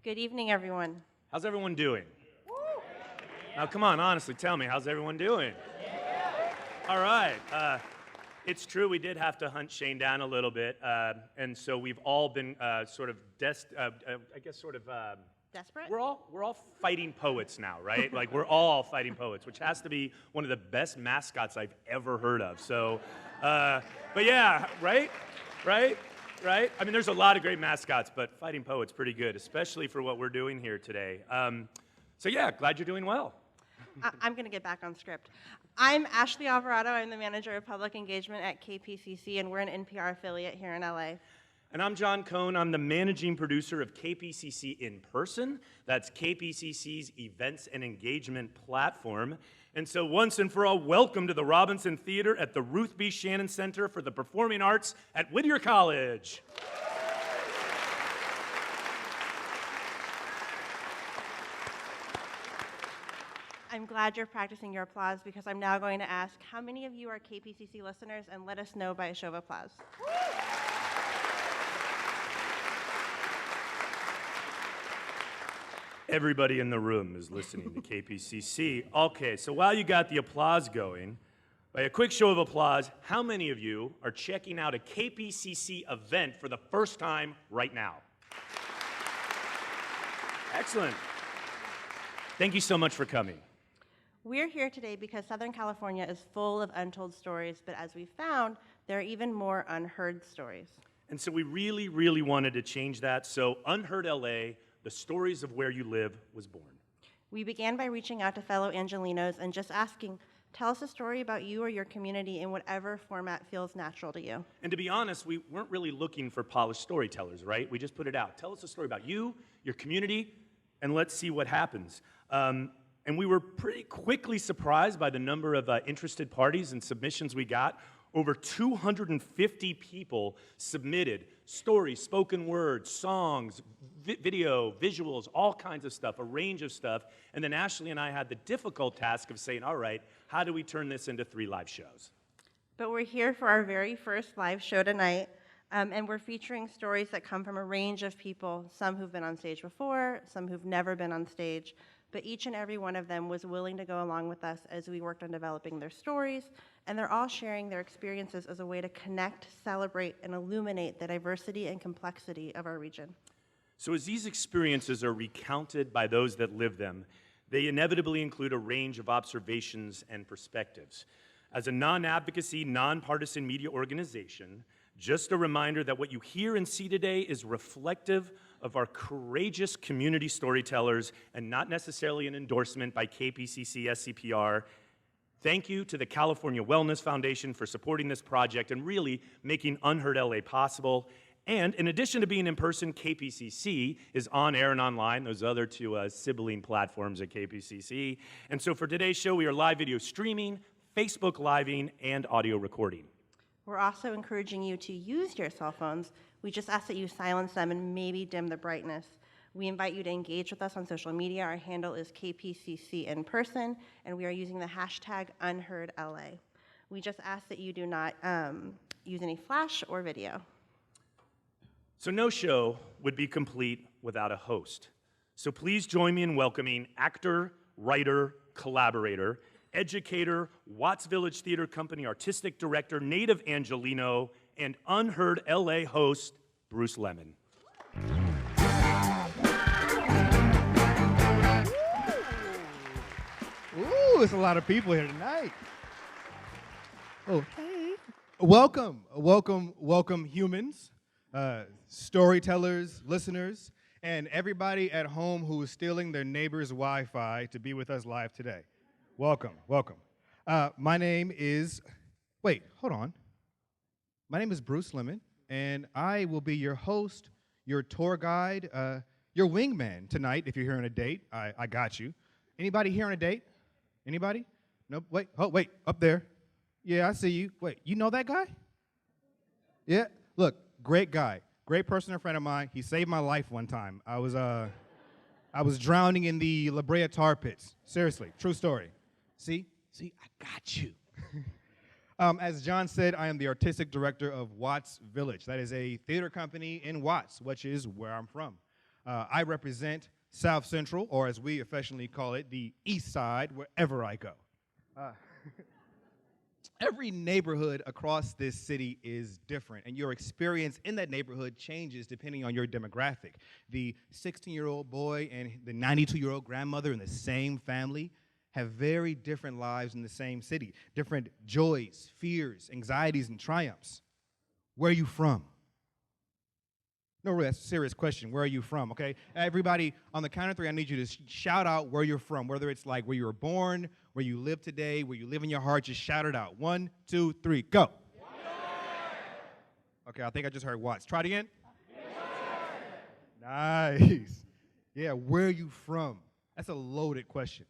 Good evening, everyone. How's everyone doing? Now, come on, honestly, tell me, how's everyone doing? All right. It's true, we did have to hunt Shane down a little bit, and so we've all been Desperate? We're all fighting poets now, right? Like, we're all fighting poets, which has to be one of the best mascots I've ever heard of. So, but yeah, right? I mean, there's a lot of great mascots, but fighting poets pretty good, especially for what we're doing here today. So yeah, glad you're doing well. I'm going to get back on script. I'm Ashley Alvarado. I'm the manager of public engagement at KPCC, and we're an NPR affiliate here in LA. And I'm John Cohn. I'm the managing producer of KPCC In Person. That's KPCC's events and engagement platform. And so once and for all, welcome to the Robinson Theater at the Ruth B. Shannon Center for the Performing Arts at Whittier College. I'm glad you're practicing your applause because I'm now going to ask how many of you are KPCC listeners, and let us know by a show of applause. Everybody in the room is listening to KPCC. Okay, so while you got the applause going, by a quick show of applause, how many of you are checking out a KPCC event for the first time right now? Excellent. Thank you so much for coming. We're here today because Southern California is full of untold stories, but as we found, there are even more unheard stories. And so we really, really wanted to change that. So UnHeard LA, the stories of where you live, was born. We began by reaching out to fellow Angelinos and just asking, tell us a story about you or your community in whatever format feels natural to you. And to be honest, we weren't really looking for polished storytellers, right? We just put it out. Tell us a story about you, your community, and let's see what happens. And we were pretty quickly surprised by the number of interested parties and submissions we got. Over 250 people submitted stories, spoken words, songs, video, visuals, all kinds of stuff, a range of stuff. And then Ashley and I had the difficult task of saying, all right, how do we turn this into 3 live shows? But we're here for our very first live show tonight, and we're featuring stories that come from a range of people, some who've been on stage before, some who've never been on stage, but each and every one of them was willing to go along with us as we worked on developing their stories, and they're all sharing their experiences as a way to connect, celebrate, and illuminate the diversity and complexity of our region. So as these experiences are recounted by those that live them, they inevitably include a range of observations and perspectives. As a non-advocacy, nonpartisan media organization, just a reminder that what you hear and see today is reflective of our courageous community storytellers and not necessarily an endorsement by KPCC SCPR. Thank you to the California Wellness Foundation for supporting this project and really making UnHeard LA possible. And in addition to being in person, KPCC is on air and online, those other 2 sibling platforms at KPCC. And so for today's show, we are live video streaming, Facebook living, and audio recording. We're also encouraging you to use your cell phones. We just ask that you silence them and maybe dim the brightness. We invite you to engage with us on social media. Our handle is KPCC In Person, and we are using the hashtag UnHeardLA. We just ask that you do not use any flash or video. So no show would be complete without a host. So please join me in welcoming actor, writer, collaborator, educator, Watts Village Theater Company artistic director, native Angelino, and UnHeard LA host, Bruce Lemon. Ooh, it's a lot of people here tonight. Oh, hey. Welcome humans, storytellers, listeners, and everybody at home who is stealing their neighbor's Wi-Fi to be with us live today. Welcome. My name is, hold on. My name is Bruce Lemon, and I will be your host, your tour guide, your wingman tonight if you're here on a date. I got you. Anybody here on a date? Anybody? Nope. Wait, up there. Yeah, I see you. Wait, you know that guy? Yeah, look, great guy. Great personal friend of mine. He saved my life one time. I was drowning in the La Brea tar pits. Seriously, true story. See, I got you. As John said, I am the artistic director of Watts Village. That is a theater company in Watts, which is where I'm from. I represent South Central, or as we affectionately call it, the East Side, wherever I go. Every neighborhood across this city is different, and your experience in that neighborhood changes depending on your demographic. The 16-year-old boy and the 92-year-old grandmother in the same family have very different lives in the same city, different joys, fears, anxieties, and triumphs. Where are you from? No, really, that's a serious question. Where are you from, okay? Everybody, on the count of three, I need you to shout out where you're from, whether it's like where you were born, where you live today, where you live in your heart. Just shout it out. 1, 2, 3, go. Okay, I think I just heard Watts. Try it again. Nice. Yeah, where are you from? That's a loaded question.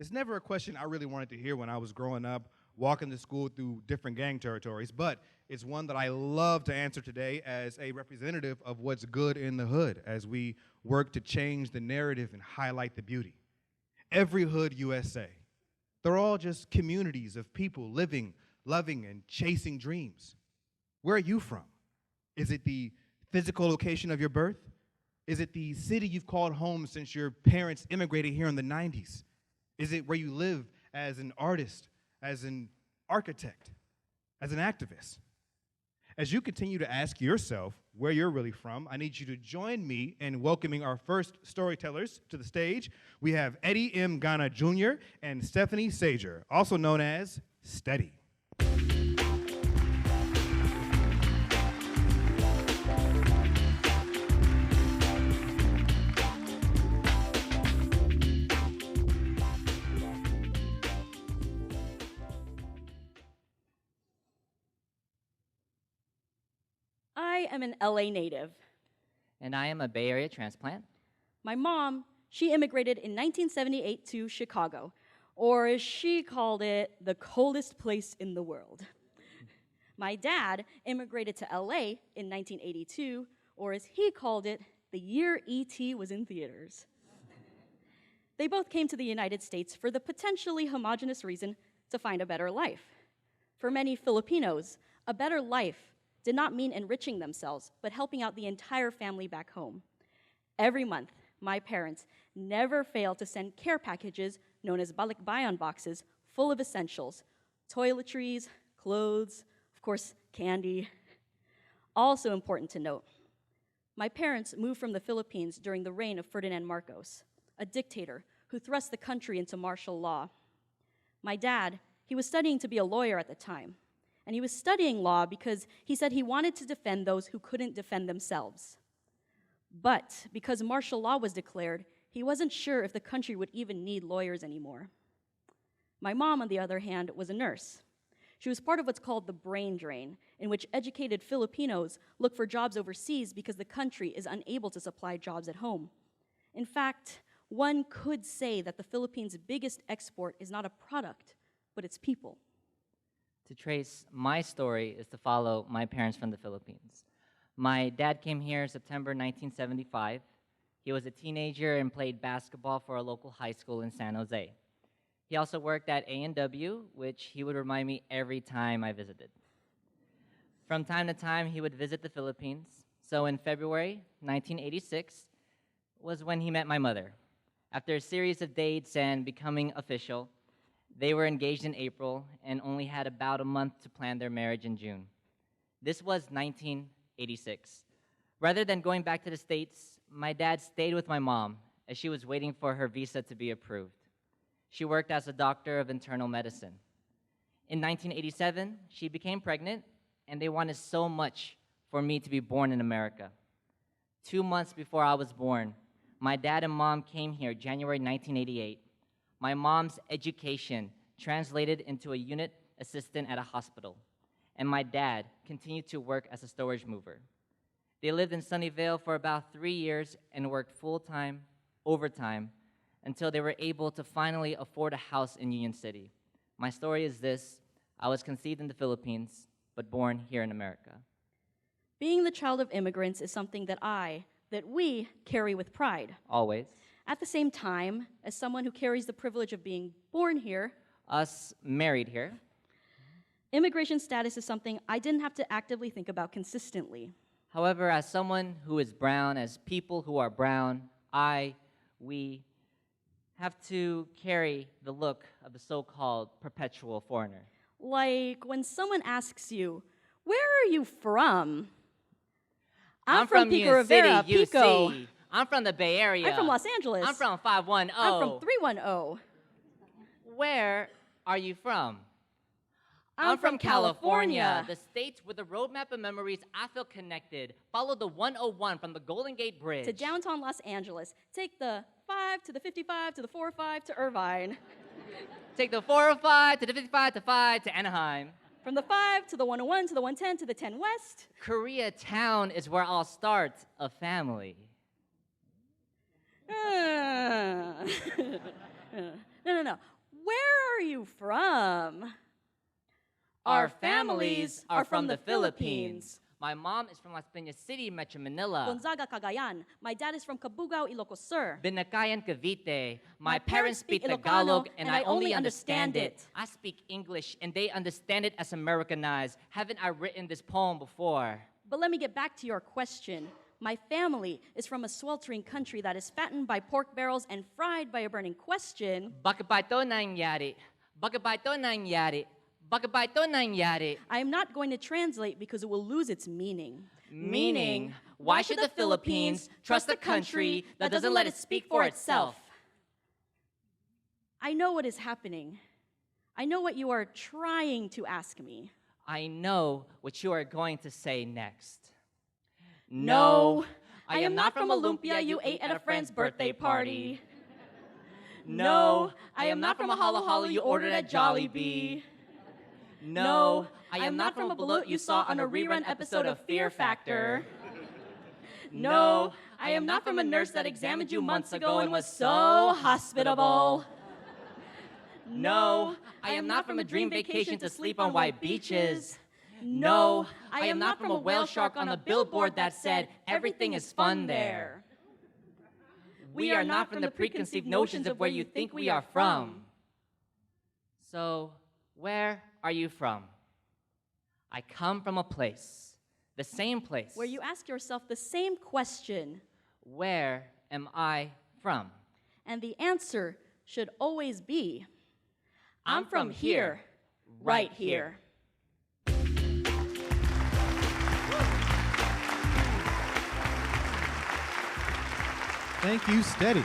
It's never a question I really wanted to hear when I was growing up, walking to school through different gang territories, but it's one that I love to answer today as a representative of what's good in the hood as we work to change the narrative and highlight the beauty. Every hood USA, they're all just communities of people living, loving, and chasing dreams. Where are you from? Is it the physical location of your birth? Is it the city you've called home since your parents immigrated here in the 90s? Is it where you live as an artist, as an architect, as an activist? As you continue to ask yourself where you're really from, I need you to join me in welcoming our first storytellers to the stage. We have Eddie M. Ghana Jr. and Stephanie Sager, also known as Steady. I am an LA native. And I am a Bay Area transplant. My mom, she immigrated in 1978 to Chicago, or as she called it, the coldest place in the world. My dad immigrated to LA in 1982, or as he called it, the year E.T. was in theaters. They both came to the United States for the potentially homogenous reason to find a better life. For many Filipinos, a better life did not mean enriching themselves, but helping out the entire family back home. Every month, my parents never failed to send care packages known as balikbayan boxes full of essentials, toiletries, clothes, of course, candy. Also important to note, my parents moved from the Philippines during the reign of Ferdinand Marcos, a dictator who thrust the country into martial law. My dad, he was studying to be a lawyer at the time. And he was studying law because he said he wanted to defend those who couldn't defend themselves. But because martial law was declared, he wasn't sure if the country would even need lawyers anymore. My mom, on the other hand, was a nurse. She was part of what's called the brain drain, in which educated Filipinos look for jobs overseas because the country is unable to supply jobs at home. In fact, one could say that the Philippines' biggest export is not a product, but its people. To trace my story is to follow my parents from the Philippines. My dad came here in September 1975. He was a teenager and played basketball for a local high school in San Jose. He also worked at A&W, which he would remind me every time I visited. From time to time, he would visit the Philippines. So in February 1986 was when he met my mother. After a series of dates and becoming official, they were engaged in April and only had about a month to plan their marriage in June. This was 1986. Rather than going back to the States, my dad stayed with my mom as she was waiting for her visa to be approved. She worked as a doctor of internal medicine. In 1987, she became pregnant, and they wanted so much for me to be born in America. 2 months before I was born, my dad and mom came here January 1988. My mom's education translated into a unit assistant at a hospital, and my dad continued to work as a storage mover. They lived in Sunnyvale for about 3 years and worked full-time, overtime, until they were able to finally afford a house in Union City. My story is this: I was conceived in the Philippines, but born here in America. Being the child of immigrants is something that we carry with pride. Always. At the same time, as someone who carries the privilege of being born here, Us married here. immigration status is something I didn't have to actively think about consistently. However, as someone who is brown, as people who are brown, we have to carry the look of the so-called perpetual foreigner. Like when someone asks you, "Where are you from?" I'm from Pico Rivera, City, Pico. UC. I'm from the Bay Area. I'm from Los Angeles. I'm from 510. I'm from 310. Where are you from? I'm from California. The state with a roadmap of memories. I feel connected. Follow the 101 from the Golden Gate Bridge To downtown Los Angeles. Take the 5 to the 55 to the 405 to Irvine. Take the 405 to the 55 to 5 to Anaheim. From the 5 to the 101 to the 110 to the 10 West. Koreatown is where I'll start a family. No. Where are you from? Our families are from the Philippines. My mom is from Las Piñas City, Metro Manila. Gonzaga, Cagayan. My dad is from Cabugao, Ilocos Sur. Binakayan, Cavite. My parents speak Tagalog and I only understand it. I speak English and they understand it as Americanized. Haven't I written this poem before? But let me get back to your question. My family is from a sweltering country that is fattened by pork barrels and fried by a burning question. Bakit ba ito nangyari? Bakit ba ito nangyari? Bakit ba ito nangyari? I am not going to translate because it will lose its meaning. Meaning, why should the Philippines trust a country that doesn't let it speak for itself? I know what is happening. I know what you are trying to ask me. I know what you are going to say next. No, I am not from a lumpia you ate at a friend's birthday party. No, I am not from a halo-halo you ordered at Jollibee. No, I am not from a balut you saw on a rerun episode of Fear Factor. No, I am not from a nurse that examined you months ago and was so hospitable. No, I am not from a dream vacation to sleep on white beaches. No, I am not from a whale shark on a billboard that said, "Everything is fun there." We are not from the preconceived notions of where you think we are from. So, where are you from? I come from a place, the same place. Where you ask yourself the same question. Where am I from? And the answer should always be, I'm from here, right here. Thank you, Steady.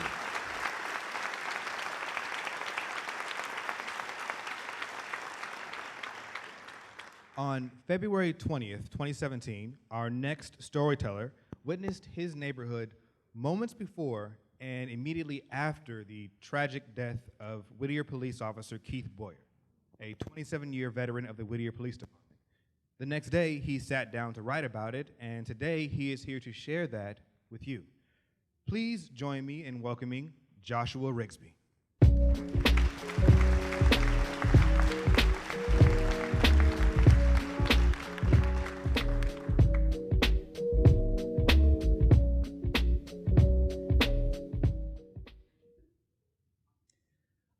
On February 20th, 2017, our next storyteller witnessed his neighborhood moments before and immediately after the tragic death of Whittier police officer Keith Boyer, a 27-year veteran of the Whittier Police Department. The next day, he sat down to write about it, and today he is here to share that with you. Please join me in welcoming Joshua Rigsby.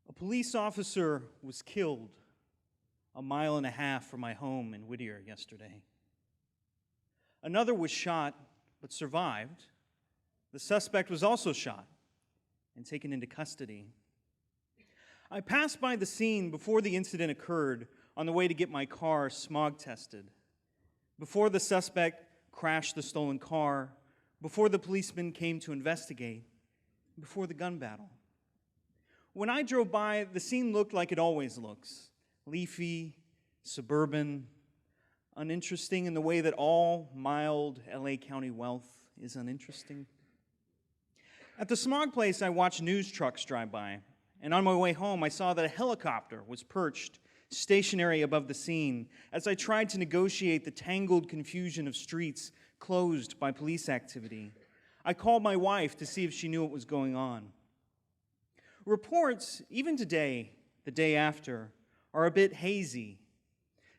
A police officer was killed a mile and a half from my home in Whittier yesterday. Another was shot but survived. The suspect was also shot and taken into custody. I passed by the scene before the incident occurred on the way to get my car smog tested. Before the suspect crashed the stolen car, before the policeman came to investigate, before the gun battle. When I drove by, the scene looked like it always looks. Leafy, suburban, uninteresting in the way that all mild LA County wealth is uninteresting. At the smog place, I watched news trucks drive by, and on my way home, I saw that a helicopter was perched stationary above the scene as I tried to negotiate the tangled confusion of streets closed by police activity. I called my wife to see if she knew what was going on. Reports, even today, the day after, are a bit hazy.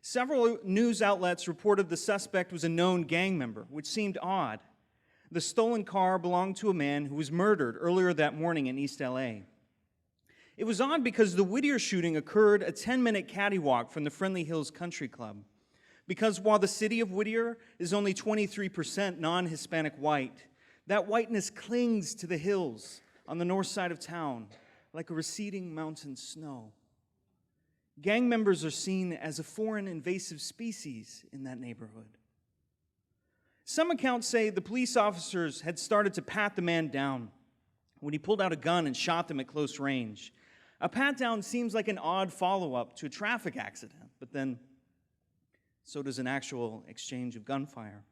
Several news outlets reported the suspect was a known gang member, which seemed odd. The stolen car belonged to a man who was murdered earlier that morning in East LA. It was odd because the Whittier shooting occurred a 10-minute caddy walk from the Friendly Hills Country Club. Because while the city of Whittier is only 23% non-Hispanic white, that whiteness clings to the hills on the north side of town like a receding mountain snow. Gang members are seen as a foreign invasive species in that neighborhood. Some accounts say the police officers had started to pat the man down when he pulled out a gun and shot them at close range. A pat-down seems like an odd follow-up to a traffic accident, but then so does an actual exchange of gunfire.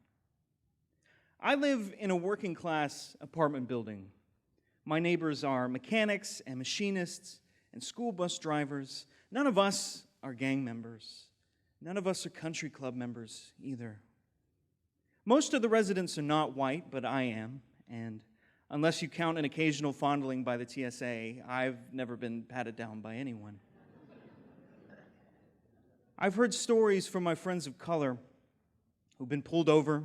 I live in a working-class apartment building. My neighbors are mechanics and machinists and school bus drivers. None of us are gang members. None of us are country club members either. Most of the residents are not white, but I am, and unless you count an occasional fondling by the TSA, I've never been patted down by anyone. I've heard stories from my friends of color who've been pulled over,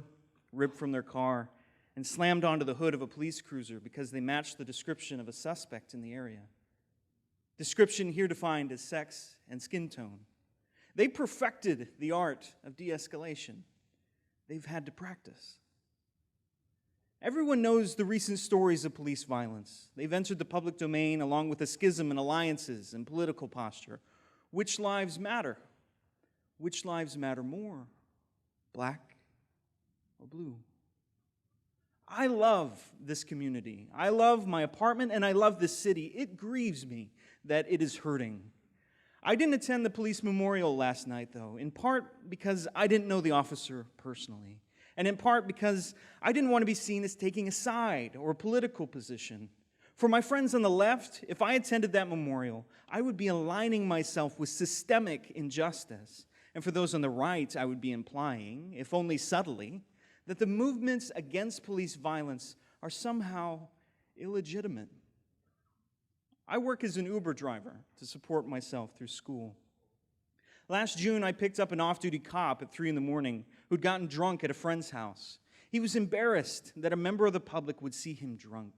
ripped from their car, and slammed onto the hood of a police cruiser because they matched the description of a suspect in the area. Description here defined as sex and skin tone. They perfected the art of de-escalation. They've had to practice. Everyone knows the recent stories of police violence. They've entered the public domain along with a schism in alliances and political posture. Which lives matter? Which lives matter more? Black or blue? I love this community. I love my apartment and I love this city. It grieves me that it is hurting. I didn't attend the police memorial last night, though, in part because I didn't know the officer personally, and in part because I didn't want to be seen as taking a side or a political position. For my friends on the left, if I attended that memorial, I would be aligning myself with systemic injustice. And for those on the right, I would be implying, if only subtly, that the movements against police violence are somehow illegitimate. I work as an Uber driver to support myself through school. Last June, I picked up an off-duty cop at 3 a.m. who'd gotten drunk at a friend's house. He was embarrassed that a member of the public would see him drunk.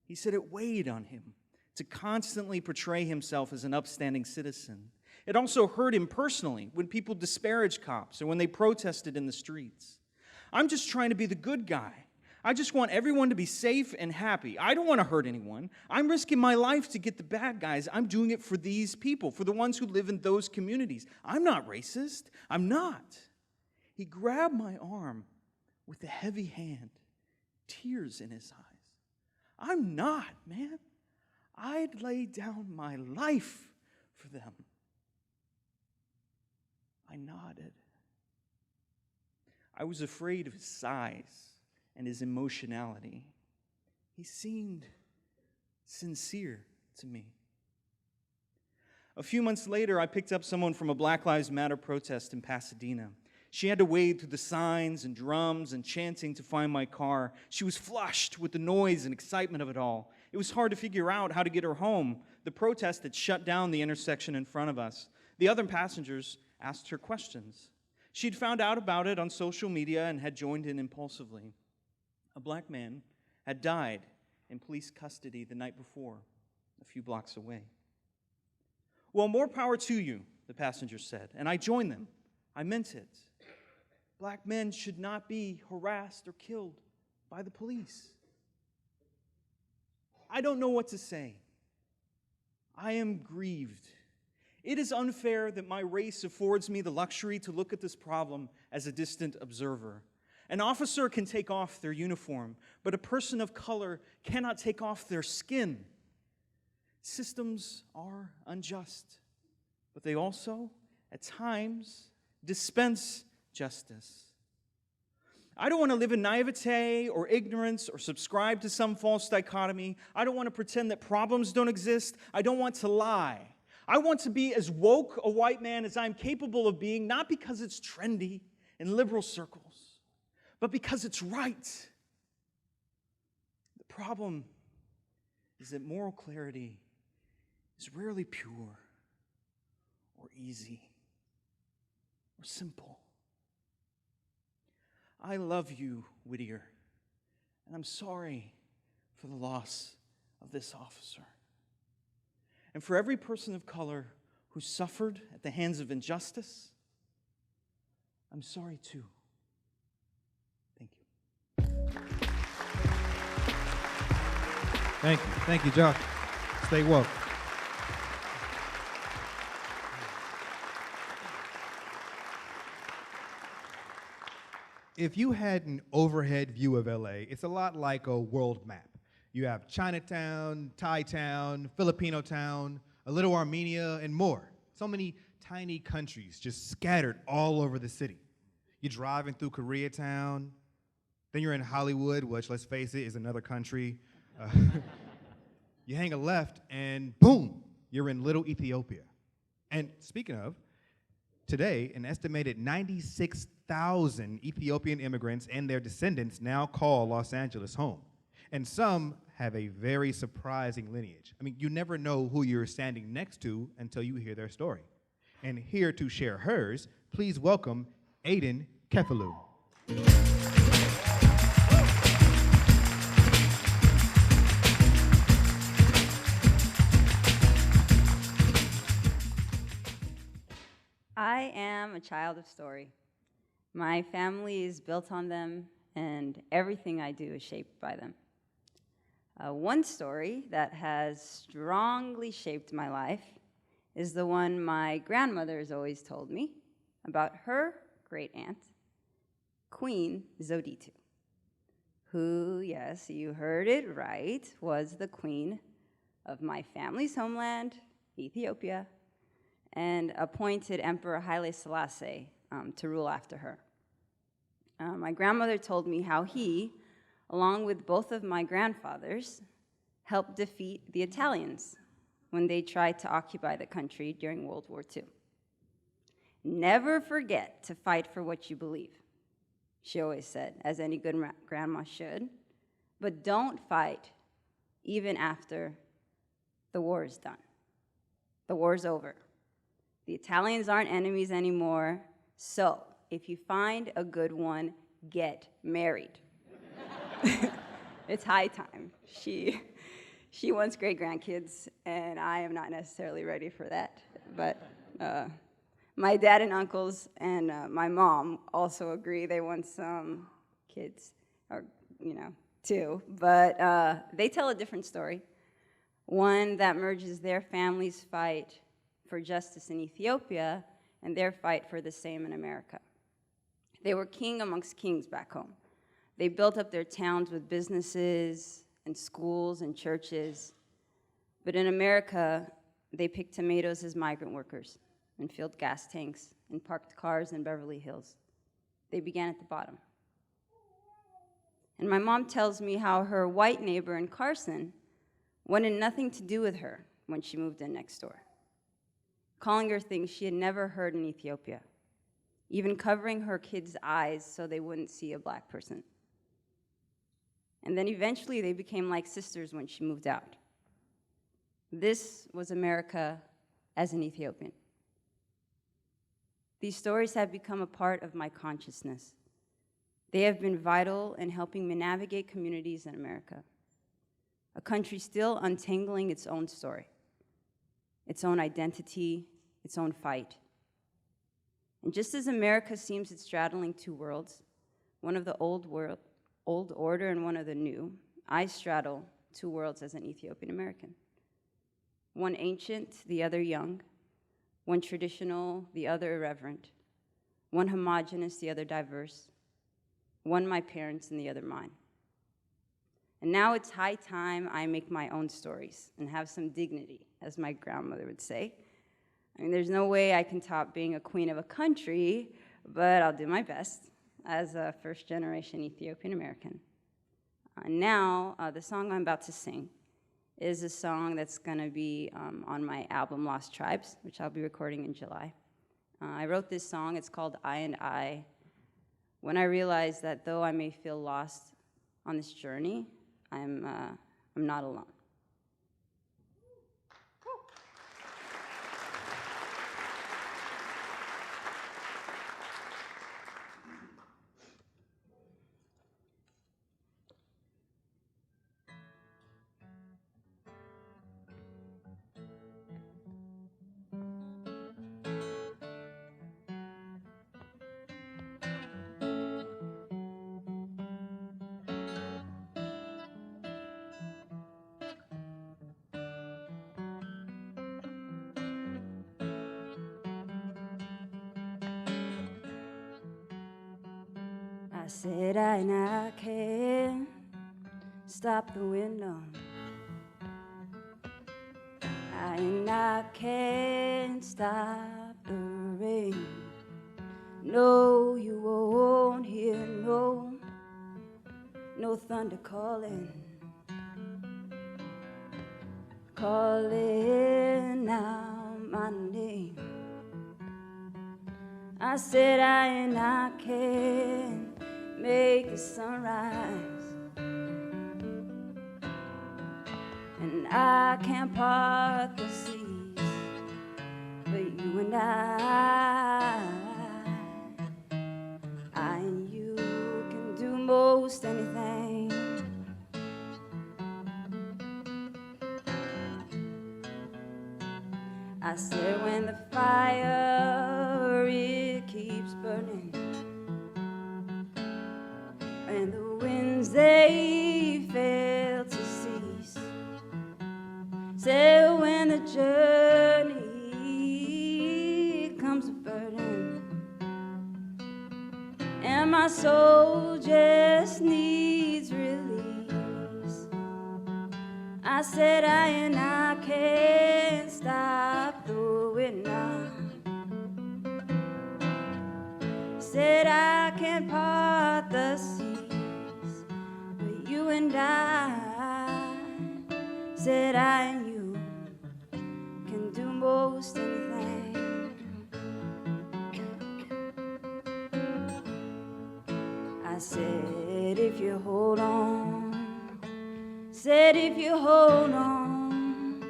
He said it weighed on him to constantly portray himself as an upstanding citizen. It also hurt him personally when people disparaged cops or when they protested in the streets. I'm just trying to be the good guy. I just want everyone to be safe and happy. I don't want to hurt anyone. I'm risking my life to get the bad guys. I'm doing it for these people, for the ones who live in those communities. I'm not racist. I'm not. He grabbed my arm with a heavy hand, tears in his eyes. I'm not, man. I'd lay down my life for them. I nodded. I was afraid of his size and his emotionality. He seemed sincere to me. A few months later, I picked up someone from a Black Lives Matter protest in Pasadena. She had to wade through the signs and drums and chanting to find my car. She was flushed with the noise and excitement of it all. It was hard to figure out how to get her home. The protest had shut down the intersection in front of us. The other passengers asked her questions. She'd found out about it on social media and had joined in impulsively. A black man had died in police custody the night before, a few blocks away. Well, more power to you, the passenger said, and I joined them. I meant it. Black men should not be harassed or killed by the police. I don't know what to say. I am grieved. It is unfair that my race affords me the luxury to look at this problem as a distant observer. An officer can take off their uniform, but a person of color cannot take off their skin. Systems are unjust, but they also, at times, dispense justice. I don't want to live in naivete or ignorance or subscribe to some false dichotomy. I don't want to pretend that problems don't exist. I don't want to lie. I want to be as woke a white man as I'm capable of being, not because it's trendy in liberal circles, but because it's right. The problem is that moral clarity is rarely pure or easy or simple. I love you, Whittier, and I'm sorry for the loss of this officer. And for every person of color who suffered at the hands of injustice, I'm sorry too. Thank you. Thank you. Thank you, Josh. Stay woke. If you had an overhead view of LA, it's a lot like a world map. You have Chinatown, Thai town, Filipino town, a little Armenia, and more. So many tiny countries just scattered all over the city. You're driving through Koreatown, then you're in Hollywood, which, let's face it, is another country. You hang a left, and boom, you're in Little Ethiopia. And speaking of, today, an estimated 96,000 Ethiopian immigrants and their descendants now call Los Angeles home. And some have a very surprising lineage. I mean, you never know who you're standing next to until you hear their story. And here to share hers, please welcome Aiden Kefalu. I am a child of story. My family is built on them, and everything I do is shaped by them. One story that has strongly shaped my life is the one my grandmother has always told me about her great aunt, Queen Zoditu, who, yes, you heard it right, was the queen of my family's homeland, Ethiopia, and appointed Emperor Haile Selassie to rule after her. My grandmother told me how he, along with both of my grandfathers, helped defeat the Italians when they tried to occupy the country during World War II. Never forget to fight for what you believe, she always said, as any good grandma should, but don't fight even after the war is done. The war's over. The Italians aren't enemies anymore, so if you find a good one, get married. It's high time. She wants great grandkids, and I am not necessarily ready for that. But my dad and uncles and my mom also agree they want some kids, or too. But they tell a different story, one that merges their family's fight for justice in Ethiopia and their fight for the same in America. They were king amongst kings back home. They built up their towns with businesses and schools and churches. But in America, they picked tomatoes as migrant workers and filled gas tanks and parked cars in Beverly Hills. They began at the bottom. And my mom tells me how her white neighbor in Carson wanted nothing to do with her when she moved in next door, calling her things she had never heard in Ethiopia, even covering her kids' eyes so they wouldn't see a black person. And then eventually they became like sisters when she moved out. This was America as an Ethiopian. These stories have become a part of my consciousness. They have been vital in helping me navigate communities in America, a country still untangling its own story, its own identity, its own fight. And just as America seems it's straddling two worlds, one of the old order and one of the new, I straddle two worlds as an Ethiopian American. One ancient, the other young. One traditional, the other irreverent. One homogenous, the other diverse. One my parents and the other mine. And now it's high time I make my own stories and have some dignity, as my grandmother would say. I mean, there's no way I can top being a queen of a country, but I'll do my best as a first-generation Ethiopian American. Now, the song I'm about to sing is a song that's going to be on my album Lost Tribes, which I'll be recording in July. I wrote this song, it's called I and I, when I realized that though I may feel lost on this journey, I'm not alone. I said I can't stop the window. I can't stop the rain. No, you won't hear no thunder calling out my name. I said I can't make the sunrise, and I can't part the seas, but you and I and you can do most anything. I said when the fire it keeps burning and the winds they fail to cease, said when the journey comes a burden and my soul just needs release, I said I can't stop the wind now. Said I can't part the seas, but you and I, said I and you can do most anything. I said if you hold on, said if you hold on,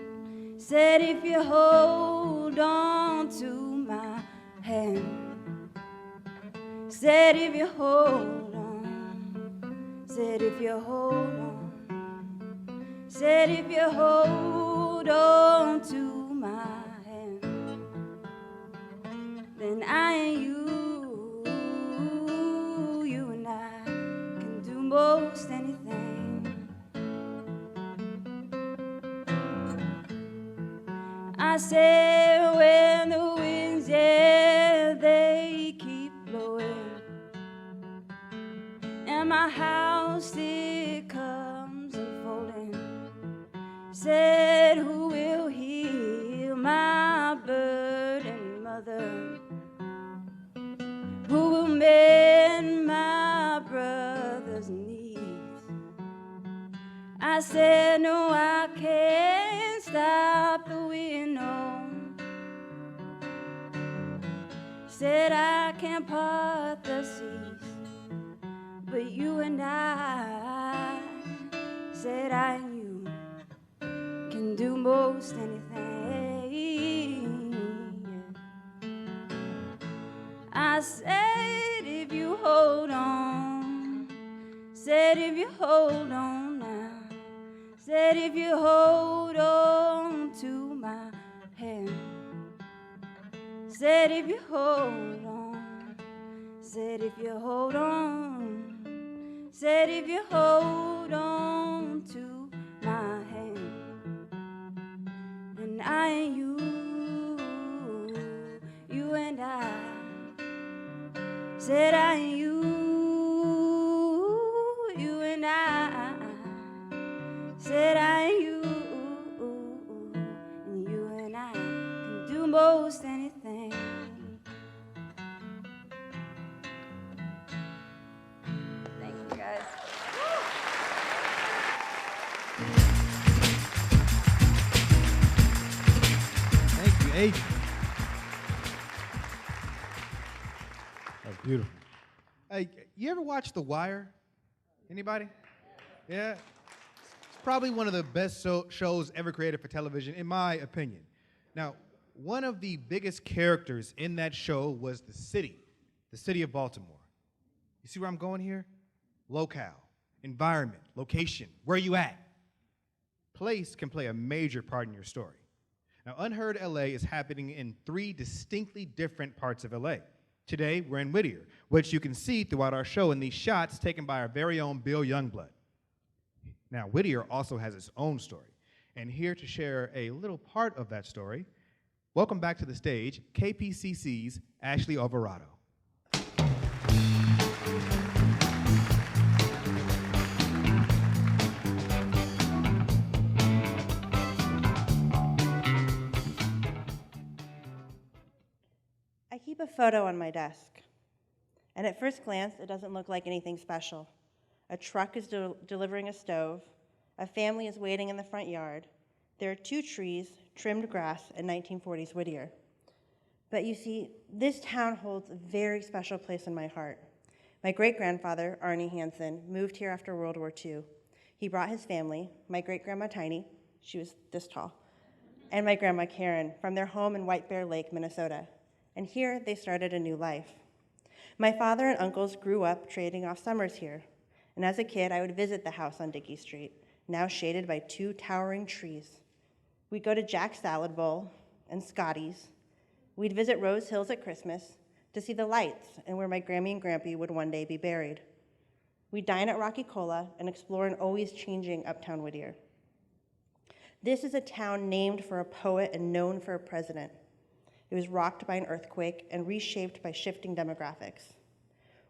said if you hold on to my hand, said if you hold on, said if you hold on, said if you hold on to my hand, then I and you and I can do most anything. I said when the winds, yeah, they keep blowing, and my house it comes unfolding, said who will heal my burdened mother, who will mend my brother's needs. I said no, I can't stop the wind, no. Said I can't part the seas, but you and I, said I and you can do most anything. I said if you hold on, said if you hold on now, said if you hold on to my hand, said if you hold on, said if you hold on, said if you hold on to my hand, then I and you and I, said I and you and I, said I and you and I can do most anything. Thank you, guys. Thank you, Adrian. That's beautiful. Hey, you ever watch The Wire? Anybody? Yeah? It's probably one of the best shows ever created for television, in my opinion. Now, one of the biggest characters in that show was the city of Baltimore. You see where I'm going here? Locale, environment, location, where you at. Place can play a major part in your story. Now, UnHeard LA is happening in 3 distinctly different parts of LA. Today, we're in Whittier, which you can see throughout our show in these shots taken by our very own Bill Youngblood. Now, Whittier also has its own story, and here to share a little part of that story, welcome back to the stage, KPCC's Ashley Alvarado. keep a photo on my desk, and at first glance, it doesn't look like anything special. A truck is delivering a stove, a family is waiting in the front yard, there are 2 trees, trimmed grass, and 1940s Whittier. But you see, this town holds a very special place in my heart. My great-grandfather, Arnie Hansen, moved here after World War II. He brought his family, my great-grandma Tiny, she was this tall, and my grandma Karen, from their home in White Bear Lake, Minnesota. And here, they started a new life. My father and uncles grew up trading off summers here. And as a kid, I would visit the house on Dickey Street, now shaded by 2 towering trees. We'd go to Jack's Salad Bowl and Scotty's. We'd visit Rose Hills at Christmas to see the lights and where my Grammy and Grampy would one day be buried. We'd dine at Rocky Cola and explore an always changing uptown Whittier. This is a town named for a poet and known for a president. It was rocked by an earthquake and reshaped by shifting demographics.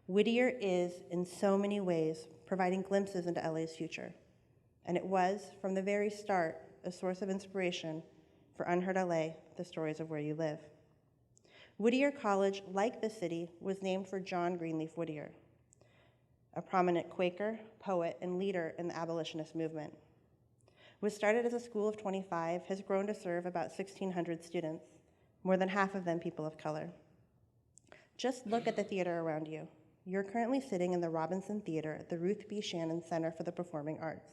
Whittier is, in so many ways, providing glimpses into LA's future. And it was, from the very start, a source of inspiration for UnHeard LA, the stories of where you live. Whittier College, like the city, was named for John Greenleaf Whittier, a prominent Quaker, poet, and leader in the abolitionist movement. Was started as a school of 25, has grown to serve about 1,600 students, more than half of them people of color. Just look at the theater around you. You're currently sitting in the Robinson Theater at the Ruth B. Shannon Center for the Performing Arts.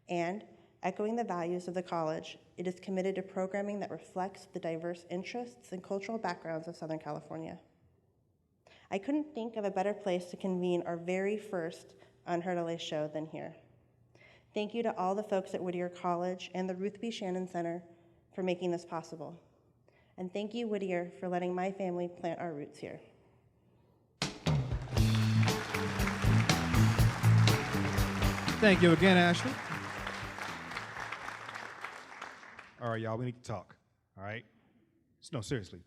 And, echoing the values of the college, it is committed to programming that reflects the diverse interests and cultural backgrounds of Southern California. I couldn't think of a better place to convene our very first UnHeard LA show than here. Thank you to all the folks at Whittier College and the Ruth B. Shannon Center for making this possible. And thank you, Whittier, for letting my family plant our roots here. Thank you again, Ashley. All right, y'all, we need to talk, all right? No, seriously.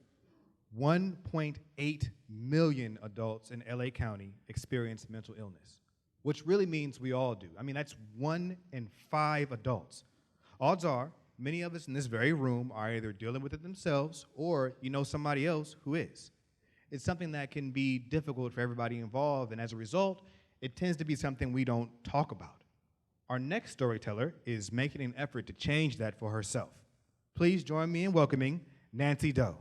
1.8 million adults in LA County experience mental illness, which really means we all do. I mean, that's 1 in 5 adults. Odds are, many of us in this very room are either dealing with it themselves or you know somebody else who is. It's something that can be difficult for everybody involved, and as a result, it tends to be something we don't talk about. Our next storyteller is making an effort to change that for herself. Please join me in welcoming Nancy Doe.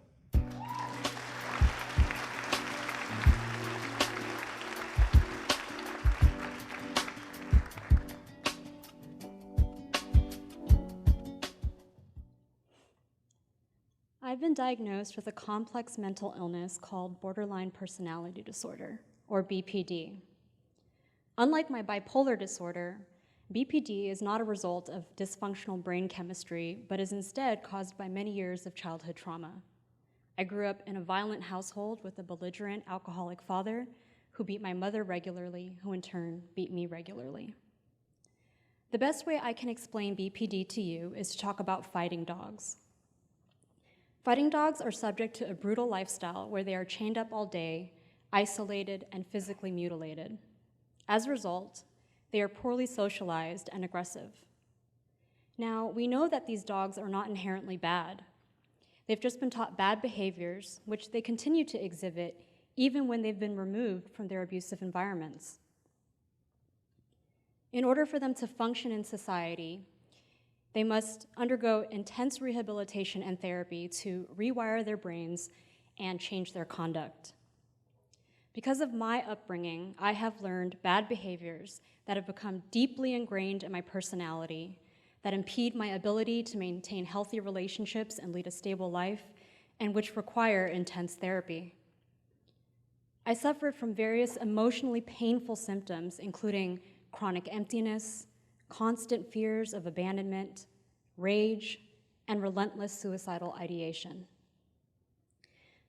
I've been diagnosed with a complex mental illness called borderline personality disorder, or BPD. Unlike my bipolar disorder, BPD is not a result of dysfunctional brain chemistry, but is instead caused by many years of childhood trauma. I grew up in a violent household with a belligerent alcoholic father who beat my mother regularly, who in turn beat me regularly. The best way I can explain BPD to you is to talk about fighting dogs. Fighting dogs are subject to a brutal lifestyle where they are chained up all day, isolated, and physically mutilated. As a result, they are poorly socialized and aggressive. Now, we know that these dogs are not inherently bad. They've just been taught bad behaviors, which they continue to exhibit even when they've been removed from their abusive environments. In order for them to function in society, they must undergo intense rehabilitation and therapy to rewire their brains and change their conduct. Because of my upbringing, I have learned bad behaviors that have become deeply ingrained in my personality, that impede my ability to maintain healthy relationships and lead a stable life, and which require intense therapy. I suffered from various emotionally painful symptoms, including chronic emptiness, constant fears of abandonment, rage, and relentless suicidal ideation.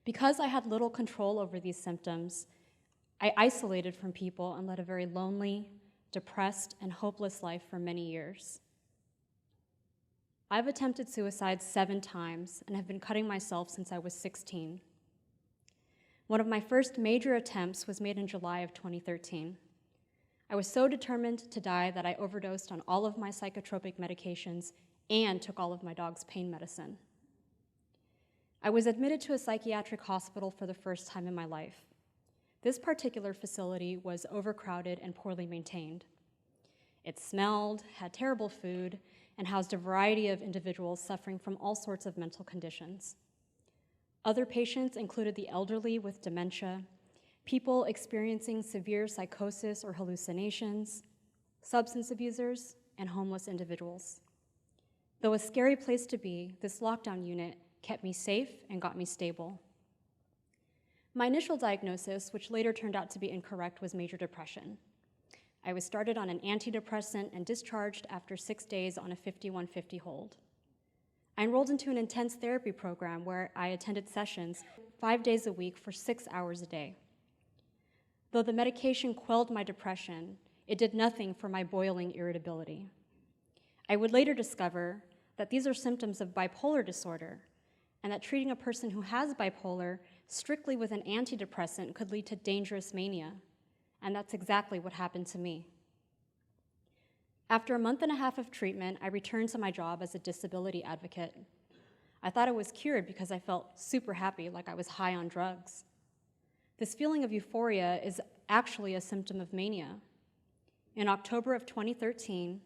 Because I had little control over these symptoms, I isolated from people and led a very lonely, depressed, and hopeless life for many years. I've attempted suicide 7 times and have been cutting myself since I was 16. One of my first major attempts was made in July of 2013. I was so determined to die that I overdosed on all of my psychotropic medications and took all of my dog's pain medicine. I was admitted to a psychiatric hospital for the first time in my life. This particular facility was overcrowded and poorly maintained. It smelled, had terrible food, and housed a variety of individuals suffering from all sorts of mental conditions. Other patients included the elderly with dementia, people experiencing severe psychosis or hallucinations, substance abusers, and homeless individuals. Though a scary place to be, this lockdown unit kept me safe and got me stable. My initial diagnosis, which later turned out to be incorrect, was major depression. I was started on an antidepressant and discharged after 6 days on a 5150 hold. I enrolled into an intense therapy program where I attended sessions 5 days a week for 6 hours a day. Though the medication quelled my depression, it did nothing for my boiling irritability. I would later discover that these are symptoms of bipolar disorder, and that treating a person who has bipolar strictly with an antidepressant could lead to dangerous mania, and that's exactly what happened to me. After a month and a half of treatment, I returned to my job as a disability advocate. I thought I was cured because I felt super happy, like I was high on drugs. This feeling of euphoria is actually a symptom of mania. In October of 2013,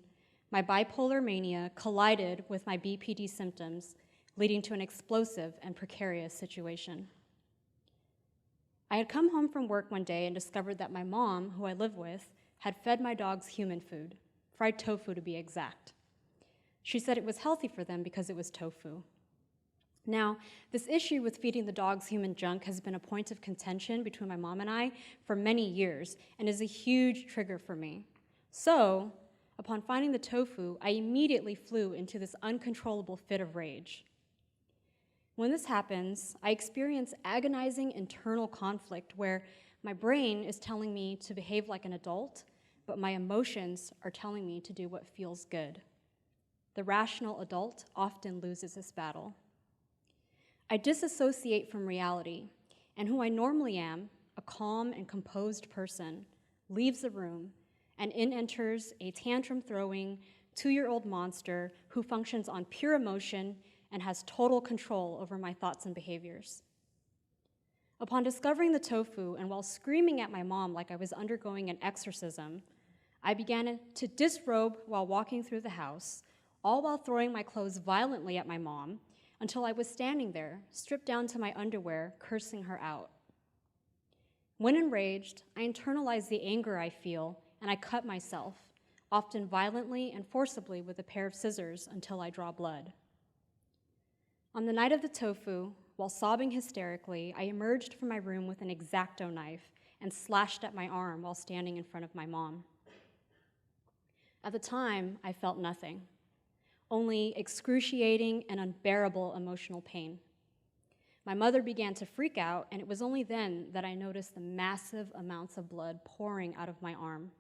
my bipolar mania collided with my BPD symptoms, leading to an explosive and precarious situation. I had come home from work one day and discovered that my mom, who I live with, had fed my dogs human food, fried tofu to be exact. She said it was healthy for them because it was tofu. Now, this issue with feeding the dogs human junk has been a point of contention between my mom and I for many years and is a huge trigger for me. So, upon finding the tofu, I immediately flew into this uncontrollable fit of rage. When this happens, I experience agonizing internal conflict where my brain is telling me to behave like an adult, but my emotions are telling me to do what feels good. The rational adult often loses this battle. I disassociate from reality, and who I normally am, a calm and composed person, leaves the room, and in enters a tantrum-throwing 2-year-old monster who functions on pure emotion and has total control over my thoughts and behaviors. Upon discovering the tofu, and while screaming at my mom like I was undergoing an exorcism, I began to disrobe while walking through the house, all while throwing my clothes violently at my mom, until I was standing there, stripped down to my underwear, cursing her out. When enraged, I internalize the anger I feel, and I cut myself, often violently and forcibly with a pair of scissors until I draw blood. On the night of the tofu, while sobbing hysterically, I emerged from my room with an X-Acto knife and slashed at my arm while standing in front of my mom. At the time, I felt nothing, only excruciating and unbearable emotional pain. My mother began to freak out, and it was only then that I noticed the massive amounts of blood pouring out of my arm.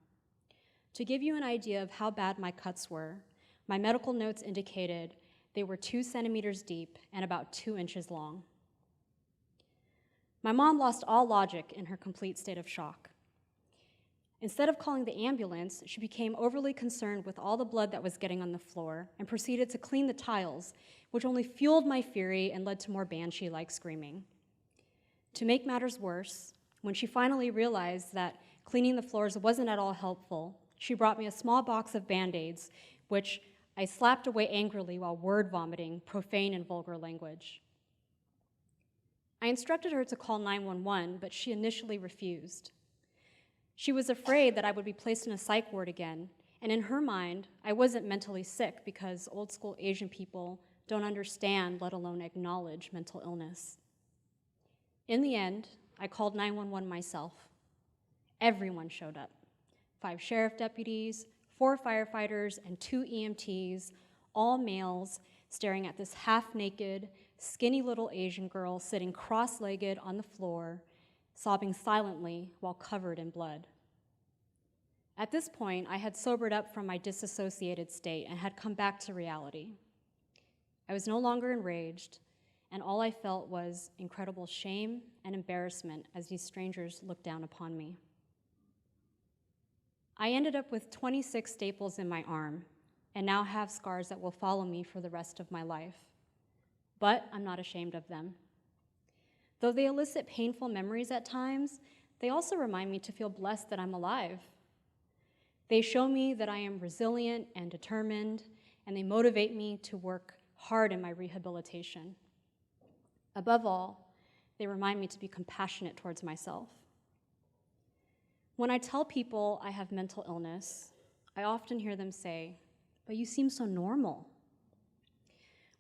To give you an idea of how bad my cuts were, my medical notes indicated they were 2 centimeters deep and about 2 inches long. My mom lost all logic in her complete state of shock. Instead of calling the ambulance, she became overly concerned with all the blood that was getting on the floor and proceeded to clean the tiles, which only fueled my fury and led to more banshee-like screaming. To make matters worse, when she finally realized that cleaning the floors wasn't at all helpful, she brought me a small box of Band-Aids, which I slapped away angrily while word vomiting profane and vulgar language. I instructed her to call 911, but she initially refused. She was afraid that I would be placed in a psych ward again, and in her mind, I wasn't mentally sick because old school Asian people don't understand, let alone acknowledge, mental illness. In the end, I called 911 myself. Everyone showed up. 5 sheriff deputies, 4 firefighters, and 2 EMTs, all males, staring at this half-naked, skinny little Asian girl sitting cross-legged on the floor, sobbing silently while covered in blood. At this point, I had sobered up from my disassociated state and had come back to reality. I was no longer enraged, and all I felt was incredible shame and embarrassment as these strangers looked down upon me. I ended up with 26 staples in my arm, and now have scars that will follow me for the rest of my life. But I'm not ashamed of them. Though they elicit painful memories at times, they also remind me to feel blessed that I'm alive. They show me that I am resilient and determined, and they motivate me to work hard in my rehabilitation. Above all, they remind me to be compassionate towards myself. When I tell people I have mental illness, I often hear them say, "But you seem so normal."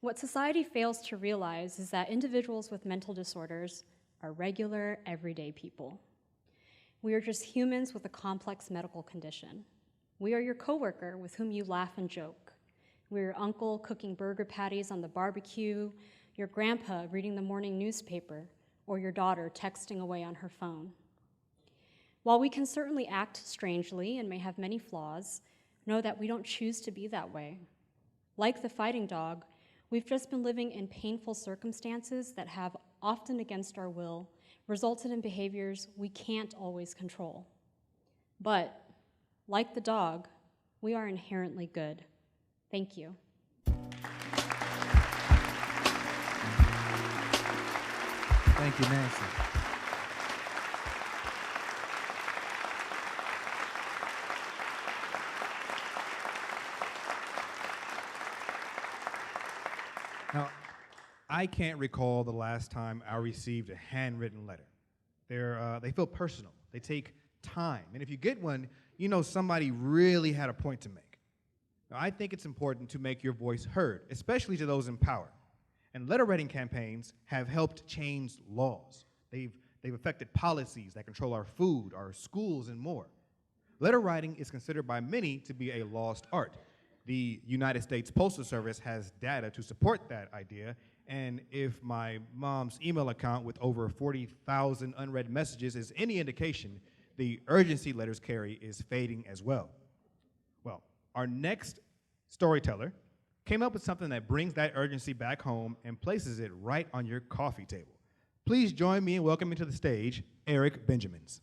What society fails to realize is that individuals with mental disorders are regular, everyday people. We are just humans with a complex medical condition. We are your coworker with whom you laugh and joke. We're your uncle cooking burger patties on the barbecue, your grandpa reading the morning newspaper, or your daughter texting away on her phone. While we can certainly act strangely and may have many flaws, know that we don't choose to be that way. Like the fighting dog, we've just been living in painful circumstances that have, often against our will, resulted in behaviors we can't always control. But, like the dog, we are inherently good. Thank you. Thank you, Nancy. Now, I can't recall the last time I received a handwritten letter. They feel personal. They take time. And if you get one, you know somebody really had a point to make. Now, I think it's important to make your voice heard, especially to those in power. And letter writing campaigns have helped change laws. They've affected policies that control our food, our schools, and more. Letter writing is considered by many to be a lost art. The United States Postal Service has data to support that idea, and if my mom's email account with over 40,000 unread messages is any indication, the urgency letters carry is fading as well. Well, our next storyteller came up with something that brings that urgency back home and places it right on your coffee table. Please join me in welcoming to the stage Eric Benjamins.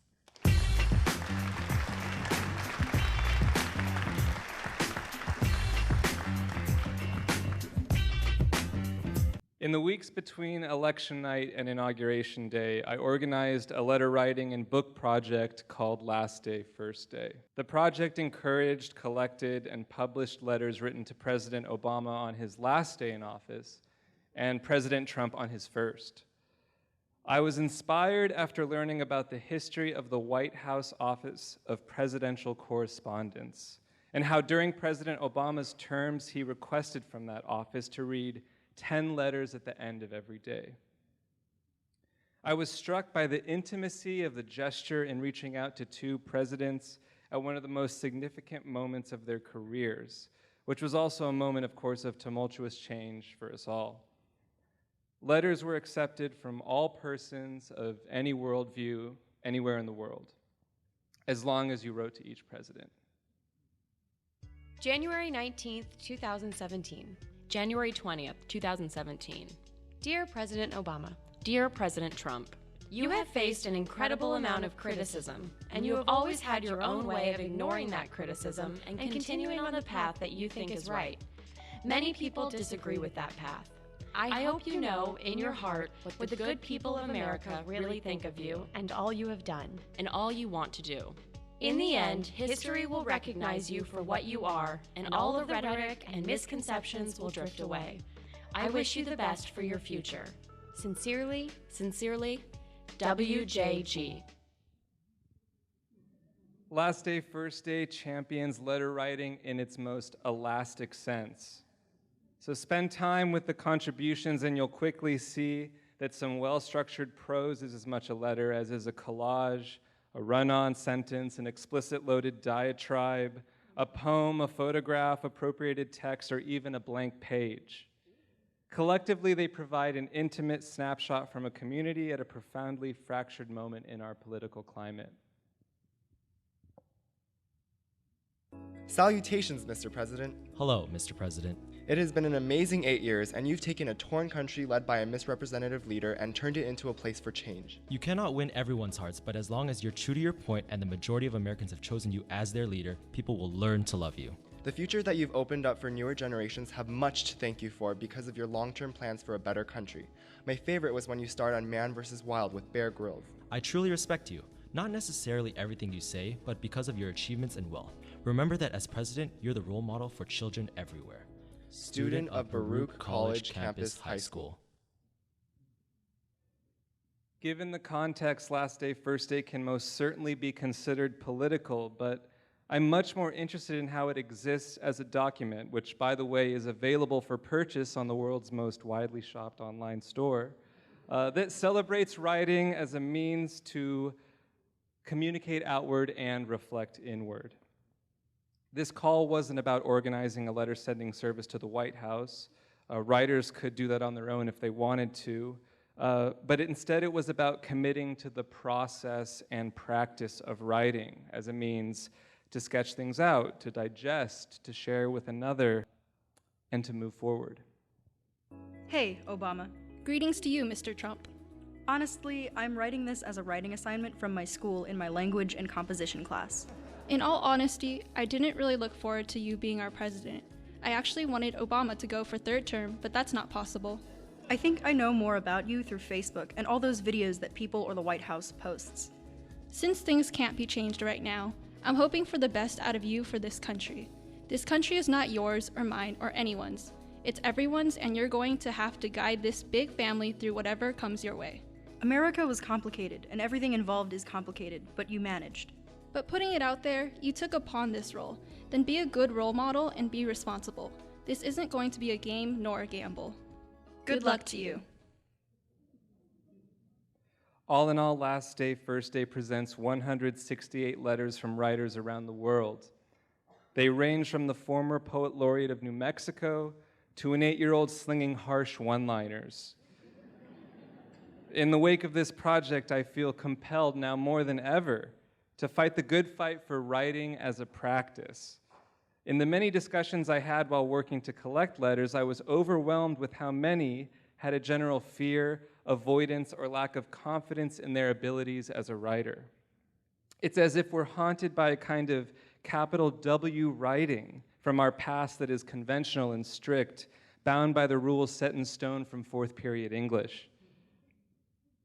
In the weeks between election night and inauguration day, I organized a letter writing and book project called Last Day, First Day. The project encouraged, collected, and published letters written to President Obama on his last day in office and President Trump on his first. I was inspired after learning about the history of the White House Office of Presidential Correspondence and how during President Obama's terms he requested from that office to read 10 letters at the end of every day. I was struck by the intimacy of the gesture in reaching out to two presidents at one of the most significant moments of their careers, which was also a moment, of course, of tumultuous change for us all. Letters were accepted from all persons of any worldview, anywhere in the world, as long as you wrote to each president. January 19th, 2017. January 20th, 2017. Dear President Obama, dear President Trump, you have faced an incredible amount of criticism, and you have always had your own way of ignoring that criticism and continuing on the path that you think is right. Many people disagree with that path. I hope you know in your heart what the good people of America really think of you and all you have done and all you want to do. In the end, history will recognize you for what you are, and all the rhetoric and misconceptions will drift away. I wish you the best for your future. Sincerely, sincerely, WJG. Last Day, First Day champions letter writing in its most elastic sense. So spend time with the contributions and you'll quickly see that some well-structured prose is as much a letter as is a collage, a run-on sentence, an explicit loaded diatribe, a poem, a photograph, appropriated text, or even a blank page. Collectively, they provide an intimate snapshot from a community at a profoundly fractured moment in our political climate. Salutations, Mr. President. Hello, Mr. President. It has been an amazing 8 years, and you've taken a torn country led by a misrepresentative leader and turned it into a place for change. You cannot win everyone's hearts, but as long as you're true to your point and the majority of Americans have chosen you as their leader, people will learn to love you. The future that you've opened up for newer generations have much to thank you for because of your long-term plans for a better country. My favorite was when you starred on Man vs. Wild with Bear Grylls. I truly respect you. Not necessarily everything you say, but because of your achievements and wealth. Remember that as president, you're the role model for children everywhere. Student of Baruch College Campus High School. Given the context, Last Day, First Day can most certainly be considered political, but I'm much more interested in how it exists as a document, which, by the way, is available for purchase on the world's most widely shopped online store, that celebrates writing as a means to communicate outward and reflect inward. This call wasn't about organizing a letter-sending service to the White House. Writers could do that on their own if they wanted to. But instead it was about committing to the process and practice of writing as a means to sketch things out, to digest, to share with another, and to move forward. Hey, Obama. Greetings to you, Mr. Trump. Honestly, I'm writing this as a writing assignment from my school in my language and composition class. In all honesty, I didn't really look forward to you being our president. I actually wanted Obama to go for third term, but that's not possible. I think I know more about you through Facebook and all those videos that people or the White House posts. Since things can't be changed right now, I'm hoping for the best out of you for this country. This country is not yours or mine or anyone's. It's everyone's, and you're going to have to guide this big family through whatever comes your way. America was complicated, and everything involved is complicated, but you managed. But putting it out there, you took upon this role. Then be a good role model and be responsible. This isn't going to be a game nor a gamble. Good luck to you. All in all, Last Day, First Day presents 168 letters from writers around the world. They range from the former poet laureate of New Mexico to an 8-year-old slinging harsh one-liners. In the wake of this project, I feel compelled now more than ever to fight the good fight for writing as a practice. In the many discussions I had while working to collect letters, I was overwhelmed with how many had a general fear, avoidance, or lack of confidence in their abilities as a writer. It's as if we're haunted by a kind of capital W writing from our past that is conventional and strict, bound by the rules set in stone from fourth period English.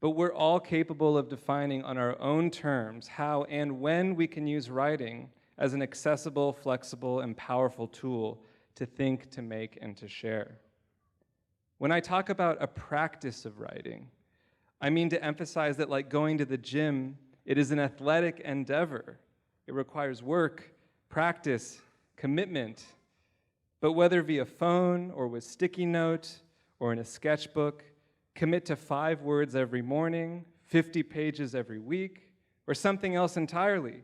But we're all capable of defining on our own terms how and when we can use writing as an accessible, flexible, and powerful tool to think, to make, and to share. When I talk about a practice of writing, I mean to emphasize that, like going to the gym, it is an athletic endeavor. It requires work, practice, commitment. But whether via phone or with sticky note or in a sketchbook, commit to 5 words every morning, 50 pages every week, or something else entirely.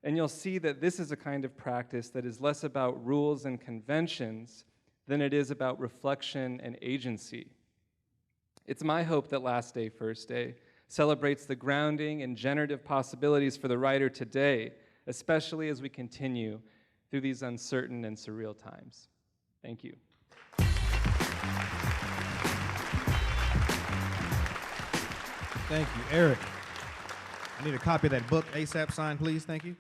And you'll see that this is a kind of practice that is less about rules and conventions than it is about reflection and agency. It's my hope that Last Day, First Day celebrates the grounding and generative possibilities for the writer today, especially as we continue through these uncertain and surreal times. Thank you. Thank you, Eric. I need a copy of that book, ASAP signed, please. Thank you.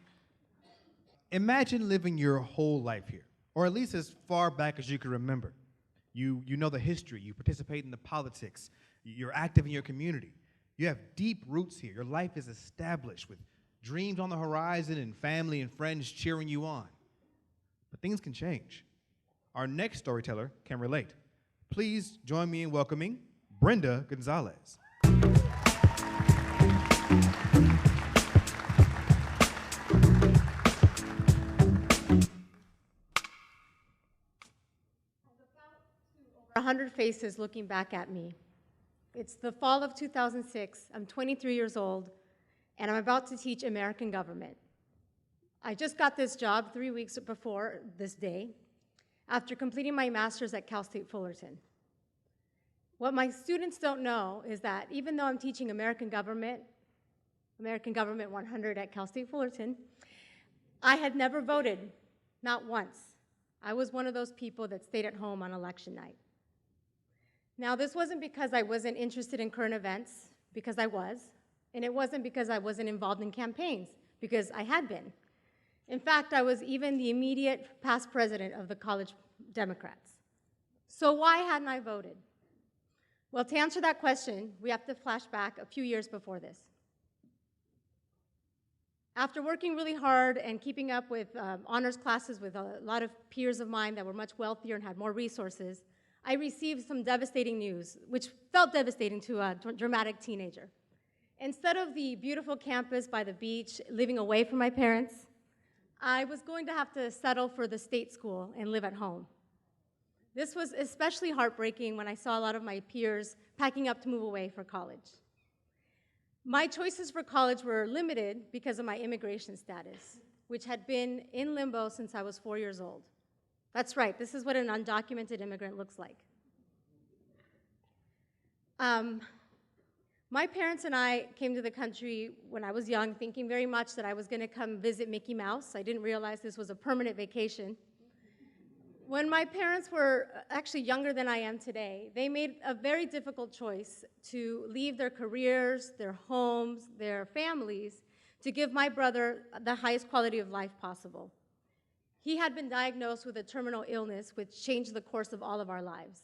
Imagine living your whole life here, or at least as far back as you can remember. You know the history, you participate in the politics, you're active in your community. You have deep roots here. Your life is established with dreams on the horizon and family and friends cheering you on. But things can change. Our next storyteller can relate. Please join me in welcoming Brenda Gonzalez. Over 100 faces looking back at me. It's the fall of 2006. I'm 23 years old, and I'm about to teach American government. I just got this job 3 weeks before this day, after completing my master's at Cal State Fullerton. What my students don't know is that even though I'm teaching American Government 100 at Cal State Fullerton, I had never voted, not once. I was one of those people that stayed at home on election night. Now, this wasn't because I wasn't interested in current events, because I was, and it wasn't because I wasn't involved in campaigns, because I had been. In fact, I was even the immediate past president of the College Democrats. So why hadn't I voted? Well, to answer that question, we have to flash back a few years before this. After working really hard and keeping up with honors classes with a lot of peers of mine that were much wealthier and had more resources, I received some devastating news, which felt devastating to a dramatic teenager. Instead of the beautiful campus by the beach, living away from my parents, I was going to have to settle for the state school and live at home. This was especially heartbreaking when I saw a lot of my peers packing up to move away for college. My choices for college were limited because of my immigration status, which had been in limbo since I was 4 years old. That's right, this is what an undocumented immigrant looks like. My parents and I came to the country when I was young, thinking very much that I was going to come visit Mickey Mouse. I didn't realize this was a permanent vacation. When my parents were actually younger than I am today, they made a very difficult choice to leave their careers, their homes, their families, to give my brother the highest quality of life possible. He had been diagnosed with a terminal illness which changed the course of all of our lives.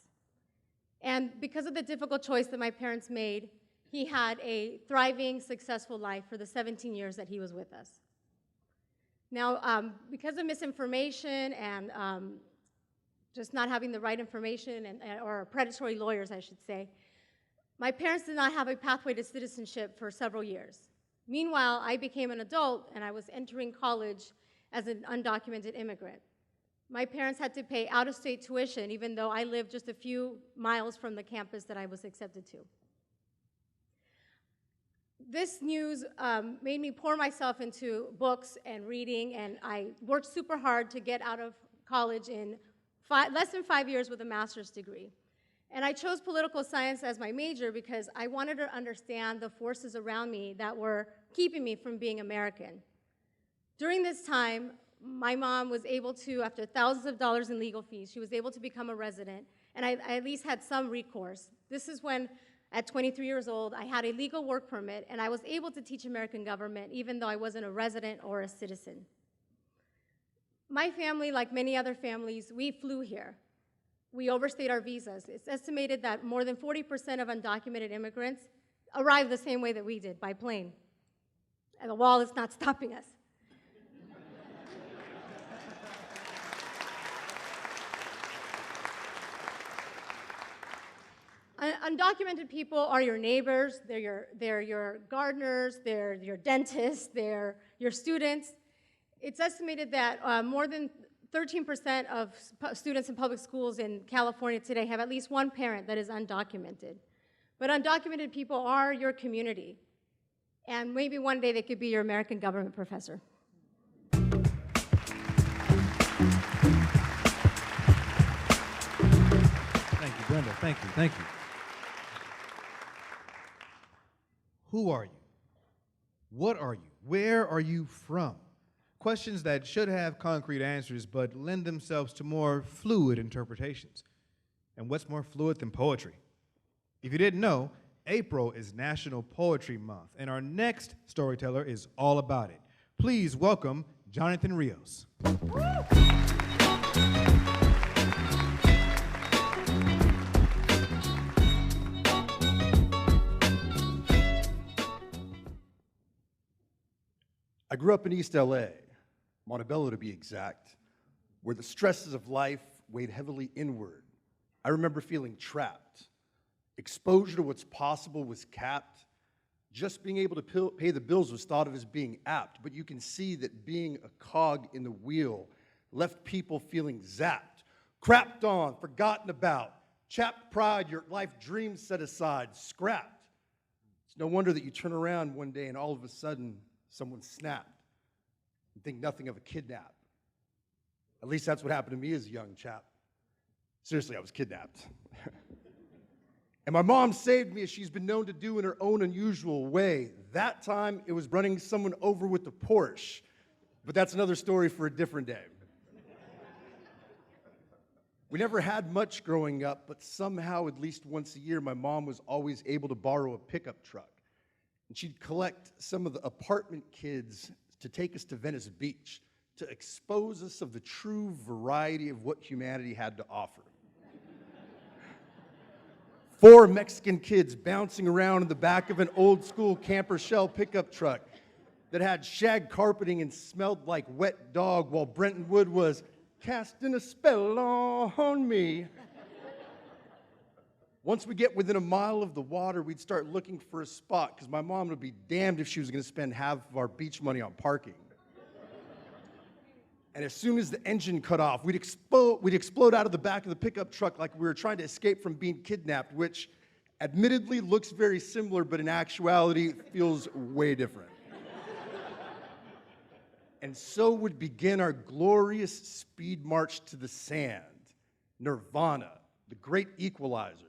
And because of the difficult choice that my parents made, he had a thriving, successful life for the 17 years that he was with us. Now, because of misinformation and just not having the right information, or predatory lawyers, I should say, my parents did not have a pathway to citizenship for several years. Meanwhile, I became an adult and I was entering college as an undocumented immigrant. My parents had to pay out-of-state tuition even though I lived just a few miles from the campus that I was accepted to. This news made me pour myself into books and reading, and I worked super hard to get out of college in less than 5 years with a master's degree. And I chose political science as my major because I wanted to understand the forces around me that were keeping me from being American. During this time, my mom was able to, after thousands of dollars in legal fees, she was able to become a resident, and I at least had some recourse. This is when, at 23 years old, I had a legal work permit, and I was able to teach American government even though I wasn't a resident or a citizen. My family, like many other families, we flew here. We overstayed our visas. It's estimated that more than 40% of undocumented immigrants arrived the same way that we did, by plane. And the wall is not stopping us. Undocumented people are your neighbors, they're your gardeners, they're your dentists, they're your students. It's estimated that more than 13% of students in public schools in California today have at least one parent that is undocumented. But undocumented people are your community, and maybe one day they could be your American government professor. Thank you, Brenda. Thank you. Thank you. Who are you? What are you? Where are you from? Questions that should have concrete answers but lend themselves to more fluid interpretations. And what's more fluid than poetry? If you didn't know, April is National Poetry Month, and our next storyteller is all about it. Please welcome Jonathan Rios. I grew up in East LA, Montebello to be exact, where the stresses of life weighed heavily inward. I remember feeling trapped. Exposure to what's possible was capped. Just being able to pay the bills was thought of as being apt, but you can see that being a cog in the wheel left people feeling zapped, crapped on, forgotten about, chapped pride, your life dreams set aside, scrapped. It's no wonder that you turn around one day and all of a sudden, someone snapped. You think nothing of a kidnap. At least that's what happened to me as a young chap. Seriously, I was kidnapped. And my mom saved me as she's been known to do in her own unusual way. That time, it was running someone over with the Porsche. But that's another story for a different day. We never had much growing up, but somehow, at least once a year, my mom was always able to borrow a pickup truck. And she'd collect some of the apartment kids to take us to Venice Beach, to expose us of the true variety of what humanity had to offer. 4 Mexican kids bouncing around in the back of an old school camper shell pickup truck that had shag carpeting and smelled like wet dog while Brenton Wood was casting a spell on me. Once we get within a mile of the water, we'd start looking for a spot because my mom would be damned if she was going to spend half of our beach money on parking. And as soon as the engine cut off, we'd explode out of the back of the pickup truck like we were trying to escape from being kidnapped, which admittedly looks very similar, but in actuality feels way different. And so would begin our glorious speed march to the sand, Nirvana, the great equalizer.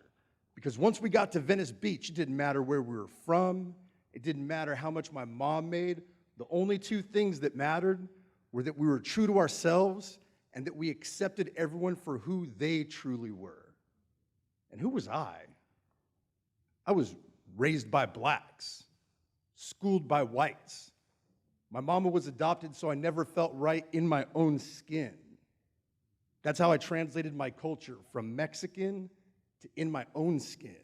Because once we got to Venice Beach, it didn't matter where we were from, it didn't matter how much my mom made. The only 2 things that mattered were that we were true to ourselves and that we accepted everyone for who they truly were. And who was I? I was raised by blacks, schooled by whites. My mama was adopted, so I never felt right in my own skin. That's how I translated my culture from Mexican to in my own skin.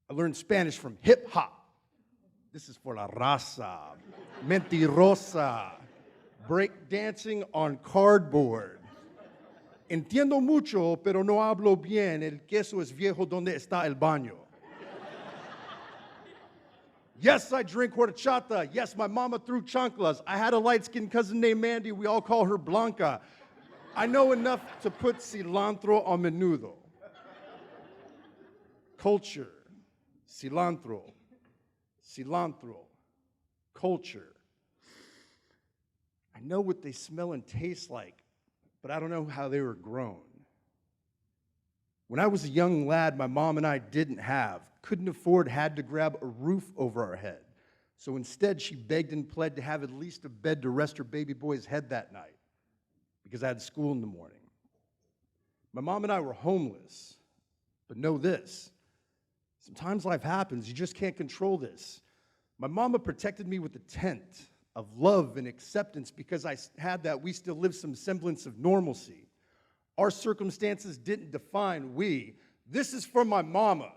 I learned Spanish from hip hop. This is for la raza, mentirosa, break dancing on cardboard. Entiendo mucho, pero no hablo bien. El queso es viejo, ¿dónde está el baño? Yes, I drink horchata. Yes, my mama threw chanclas. I had a light-skinned cousin named Mandy. We all call her Blanca. I know enough to put cilantro on menudo. Culture, cilantro, cilantro, culture. I know what they smell and taste like, but I don't know how they were grown. When I was a young lad, my mom and I couldn't afford, had to grab a roof over our head. So instead, she begged and pled to have at least a bed to rest her baby boy's head that night because I had school in the morning. My mom and I were homeless, but know this, sometimes life happens, you just can't control this. My mama protected me with a tent of love and acceptance because I had that, we still lived some semblance of normalcy. Our circumstances didn't define we. This is from my mama,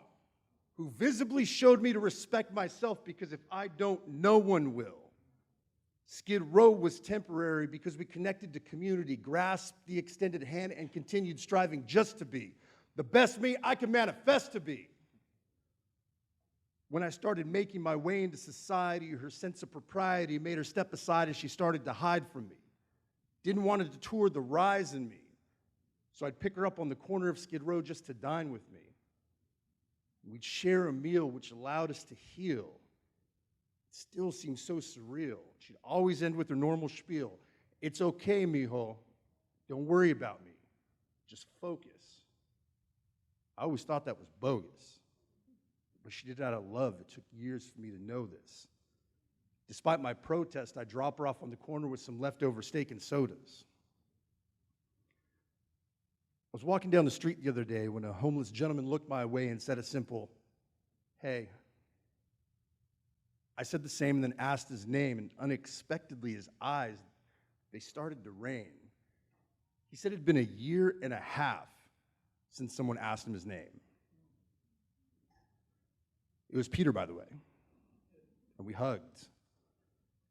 who visibly showed me to respect myself because if I don't, no one will. Skid Row was temporary because we connected to community, grasped the extended hand, and continued striving just to be the best me I can manifest to be. When I started making my way into society, her sense of propriety made her step aside as she started to hide from me. Didn't want to detour the rise in me. So I'd pick her up on the corner of Skid Row just to dine with me. We'd share a meal which allowed us to heal. It still seems so surreal. She'd always end with her normal spiel. It's okay, mijo. Don't worry about me. Just focus. I always thought that was bogus. But she did it out of love. It took years for me to know this. Despite my protest, I'd drop her off on the corner with some leftover steak and sodas. I was walking down the street the other day when a homeless gentleman looked my way and said a simple, "Hey." I said the same and then asked his name, and unexpectedly his eyes, they started to rain. He said it had been a year and a half since someone asked him his name. It was Peter, by the way, and we hugged.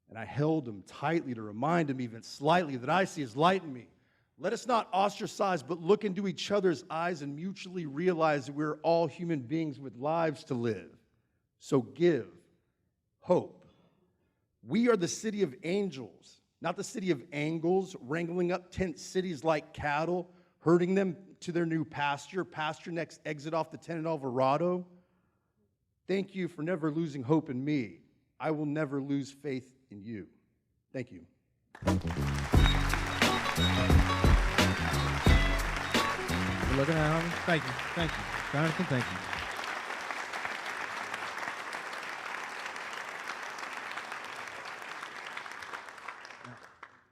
And I held him tightly to remind him even slightly that I see his light in me. Let us not ostracize, but look into each other's eyes and mutually realize that we're all human beings with lives to live. So give hope. We are the city of angels, not the city of angles, wrangling up tent cities like cattle, herding them to their new pasture next exit off the 10 in Alvarado. Thank you for never losing hope in me. I will never lose faith in you. Thank you. You're looking at him. Thank you. Thank you. Jonathan, thank you.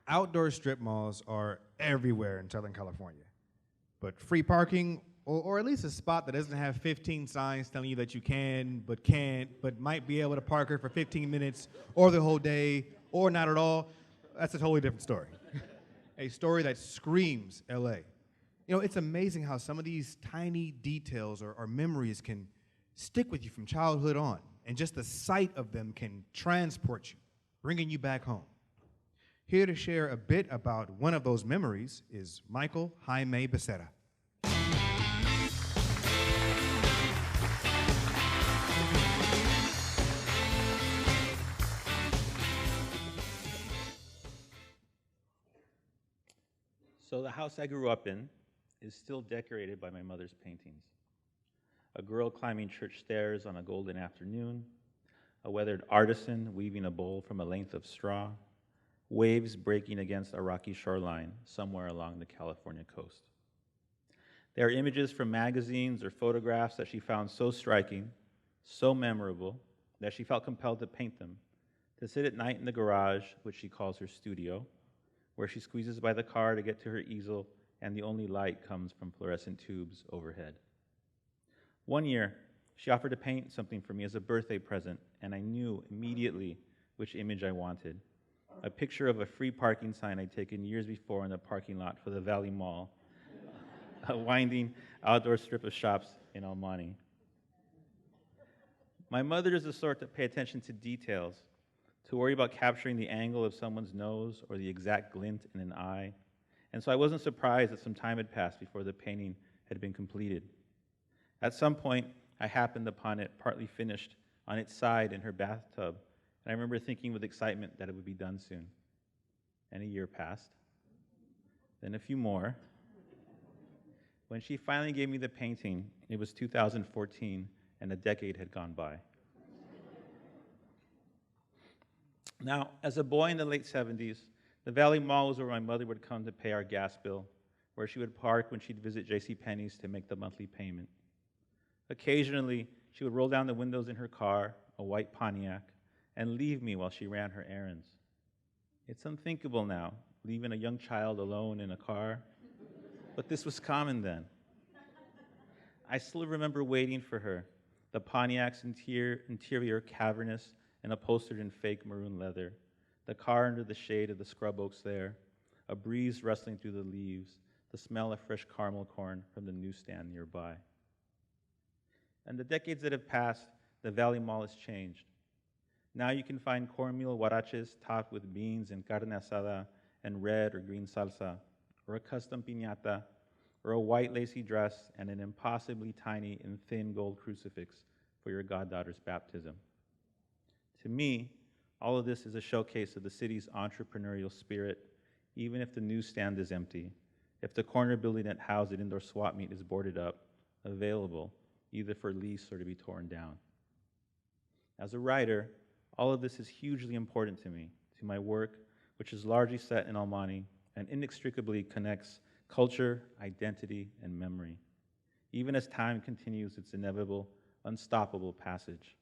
Outdoor strip malls are everywhere in Southern California. But free parking, or at least a spot that doesn't have 15 signs telling you that you can, but can't, but might be able to park here for 15 minutes, or the whole day, or not at all, that's a totally different story. a story that screams LA. You know, it's amazing how some of these tiny details or memories can stick with you from childhood on, and just the sight of them can transport you, bringing you back home. Here to share a bit about one of those memories is Michael Jaime Becerra. So the house I grew up in is still decorated by my mother's paintings. A girl climbing church stairs on a golden afternoon, a weathered artisan weaving a bowl from a length of straw, waves breaking against a rocky shoreline somewhere along the California coast. There are images from magazines or photographs that she found so striking, so memorable, that she felt compelled to paint them, to sit at night in the garage, which she calls her studio, where she squeezes by the car to get to her easel, and the only light comes from fluorescent tubes overhead. One year, she offered to paint something for me as a birthday present, and I knew immediately which image I wanted. A picture of a free parking sign I'd taken years before in the parking lot for the Valley Mall, a winding outdoor strip of shops in El Monte. My mother is the sort to pay attention to details, to worry about capturing the angle of someone's nose or the exact glint in an eye. And so I wasn't surprised that some time had passed before the painting had been completed. At some point, I happened upon it partly finished on its side in her bathtub, and I remember thinking with excitement that it would be done soon. And a year passed, then a few more. When she finally gave me the painting, it was 2014, and a decade had gone by. Now, as a boy in the late 70s, the Valley Mall was where my mother would come to pay our gas bill, where she would park when she'd visit JCPenney's to make the monthly payment. Occasionally, she would roll down the windows in her car, a white Pontiac, and leave me while she ran her errands. It's unthinkable now, leaving a young child alone in a car, but this was common then. I still remember waiting for her, the Pontiac's interior cavernous and upholstered in fake maroon leather, the car under the shade of the scrub oaks there, a breeze rustling through the leaves, the smell of fresh caramel corn from the newsstand nearby. And the decades that have passed, the Valley Mall has changed. Now you can find cornmeal huaraches topped with beans and carne asada and red or green salsa, or a custom piñata, or a white lacy dress and an impossibly tiny and thin gold crucifix for your goddaughter's baptism. To me, all of this is a showcase of the city's entrepreneurial spirit, even if the newsstand is empty, if the corner building that housed an indoor swap meet is boarded up, available, either for lease or to be torn down. As a writer, all of this is hugely important to me, to my work, which is largely set in El Monte and inextricably connects culture, identity, and memory, even as time continues its inevitable, unstoppable passage.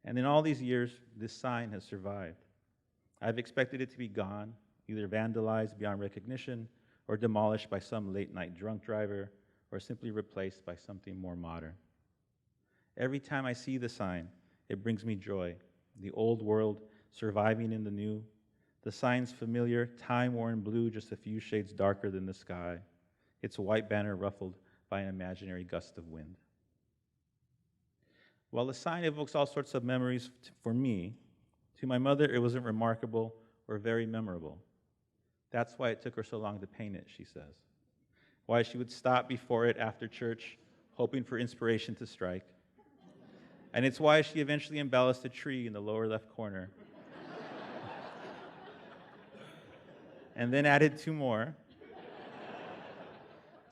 And in all these years, this sign has survived. I've expected it to be gone, either vandalized beyond recognition, or demolished by some late-night drunk driver, or simply replaced by something more modern. Every time I see the sign, it brings me joy. The old world surviving in the new, the sign's familiar, time-worn blue just a few shades darker than the sky, its white banner ruffled by an imaginary gust of wind. While the sign evokes all sorts of memories for me, to my mother it wasn't remarkable or very memorable. That's why it took her so long to paint it, she says. Why she would stop before it after church, hoping for inspiration to strike. And it's why she eventually embellished a tree in the lower left corner. And then added two more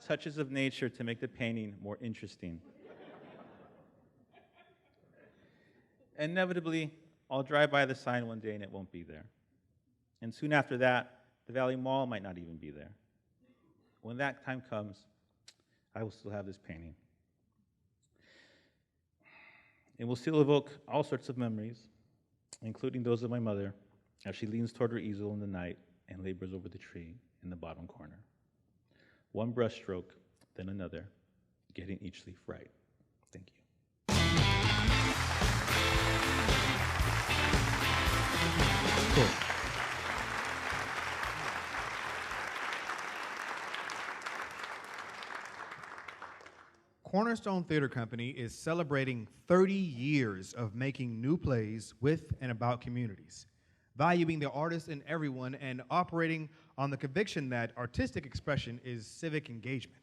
touches of nature to make the painting more interesting. Inevitably, I'll drive by the sign one day and it won't be there. And soon after that, the Valley Mall might not even be there. When that time comes, I will still have this painting. It will still evoke all sorts of memories, including those of my mother, as she leans toward her easel in the night and labors over the tree in the bottom corner. One brush stroke, then another, getting each leaf right. Thank you. Cool. Cornerstone Theater Company is celebrating 30 years of making new plays with and about communities, valuing the artist in everyone and operating on the conviction that artistic expression is civic engagement.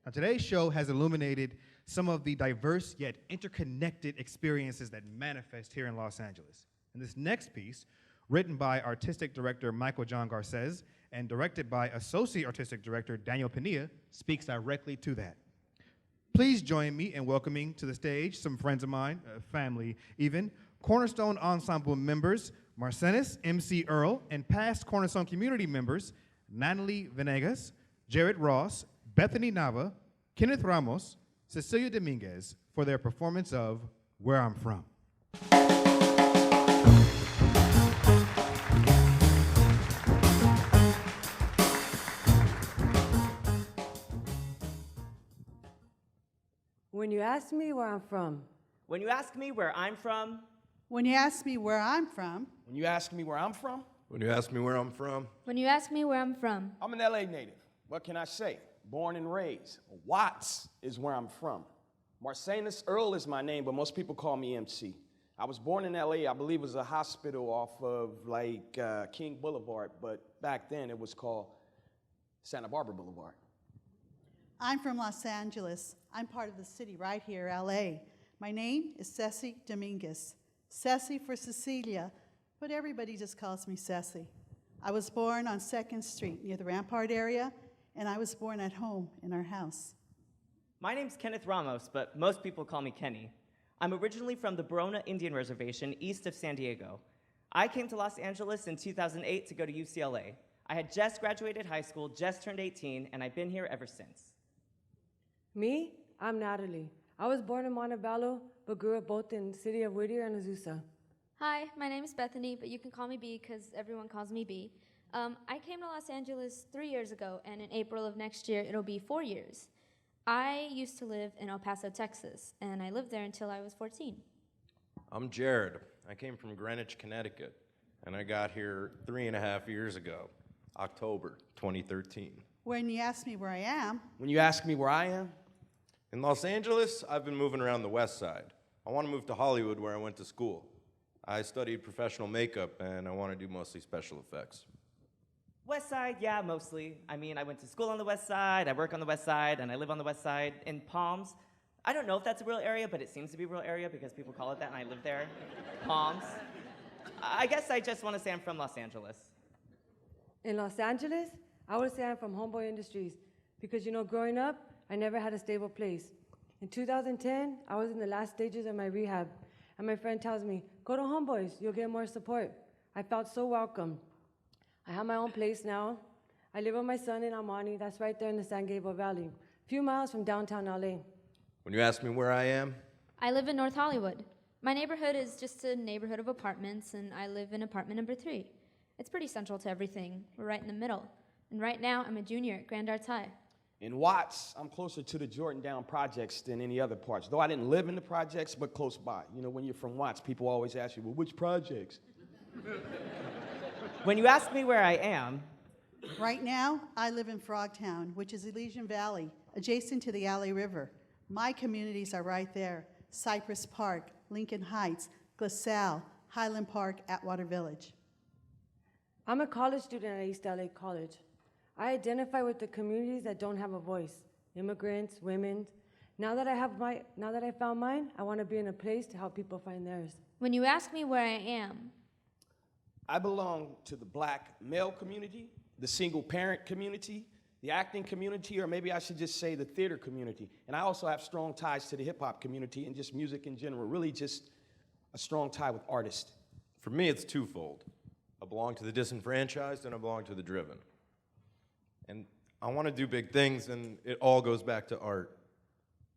Now, today's show has illuminated some of the diverse yet interconnected experiences that manifest here in Los Angeles. And this next piece, written by artistic director Michael John Garces and directed by associate artistic director Daniel Pinilla, speaks directly to that. Please join me in welcoming to the stage some friends of mine, family even, Cornerstone Ensemble members Marcenis MC Earl, and past Cornerstone community members Natalie Venegas, Jared Ross, Bethany Nava, Kenneth Ramos, Cecilia Dominguez for their performance of Where I'm From. When you ask me where I'm from. When you ask me where I'm from. When you ask me where I'm from. When you ask me where I'm from. When you ask me where I'm from. When you ask me where I'm from. I'm an LA native. What can I say? Born and raised. Watts is where I'm from. Marcenis Earl is my name, but most people call me MC. I was born in LA. I believe it was a hospital off of King Boulevard, but back then it was called Santa Barbara Boulevard. I'm from Los Angeles. I'm part of the city right here, LA. My name is Ceci Dominguez. Ceci for Cecilia, but everybody just calls me Ceci. I was born on 2nd Street near the Rampart area, and I was born at home in our house. My name's Kenneth Ramos, but most people call me Kenny. I'm originally from the Barona Indian Reservation east of San Diego. I came to Los Angeles in 2008 to go to UCLA. I had just graduated high school, just turned 18, and I've been here ever since. Me? I'm Natalie. I was born in Montebello, but grew up both in the city of Whittier and Azusa. Hi, my name is Bethany, but you can call me B because everyone calls me B. I came to Los Angeles 3 years ago, and in April of next year, it'll be 4 years. I used to live in El Paso, Texas, and I lived there until I was 14. I'm Jared. I came from Greenwich, Connecticut, and I got here 3.5 years ago, October 2013. When you ask me where I am. When you ask me where I am. In Los Angeles, I've been moving around the west side. I want to move to Hollywood where I went to school. I studied professional makeup, and I want to do mostly special effects. West Side, yeah, mostly. I mean, I went to school on the West Side, I work on the West Side, and I live on the West Side in Palms. I don't know if that's a real area, but it seems to be a real area because people call it that, and I live there. Palms. I guess I just want to say I'm from Los Angeles. In Los Angeles, I would say I'm from Homeboy Industries because, growing up, I never had a stable place. In 2010, I was in the last stages of my rehab, and my friend tells me, go to Homeboys, you'll get more support. I felt so welcome. I have my own place now. I live with my son in Amani, that's right there in the San Gabriel Valley, a few miles from downtown LA. When you ask me where I am. I live in North Hollywood. My neighborhood is just a neighborhood of apartments, and I live in apartment number 3. It's pretty central to everything. We're right in the middle. And right now, I'm a junior at Grand Arts High. In Watts, I'm closer to the Jordan Down projects than any other parts, though I didn't live in the projects, but close by. When you're from Watts, people always ask you, well, which projects? When you ask me where I am. Right now, I live in Frogtown, which is Elysian Valley, adjacent to the LA River. My communities are right there: Cypress Park, Lincoln Heights, LaSalle, Highland Park, Atwater Village. I'm a college student at East LA College. I identify with the communities that don't have a voice: immigrants, women. Now that I found mine, I want to be in a place to help people find theirs. When you ask me where I am. I belong to the black male community, the single parent community, the acting community, or maybe I should just say the theater community. And I also have strong ties to the hip hop community and just music in general, really just a strong tie with artists. For me, it's twofold. I belong to the disenfranchised and I belong to the driven. And I want to do big things, and it all goes back to art.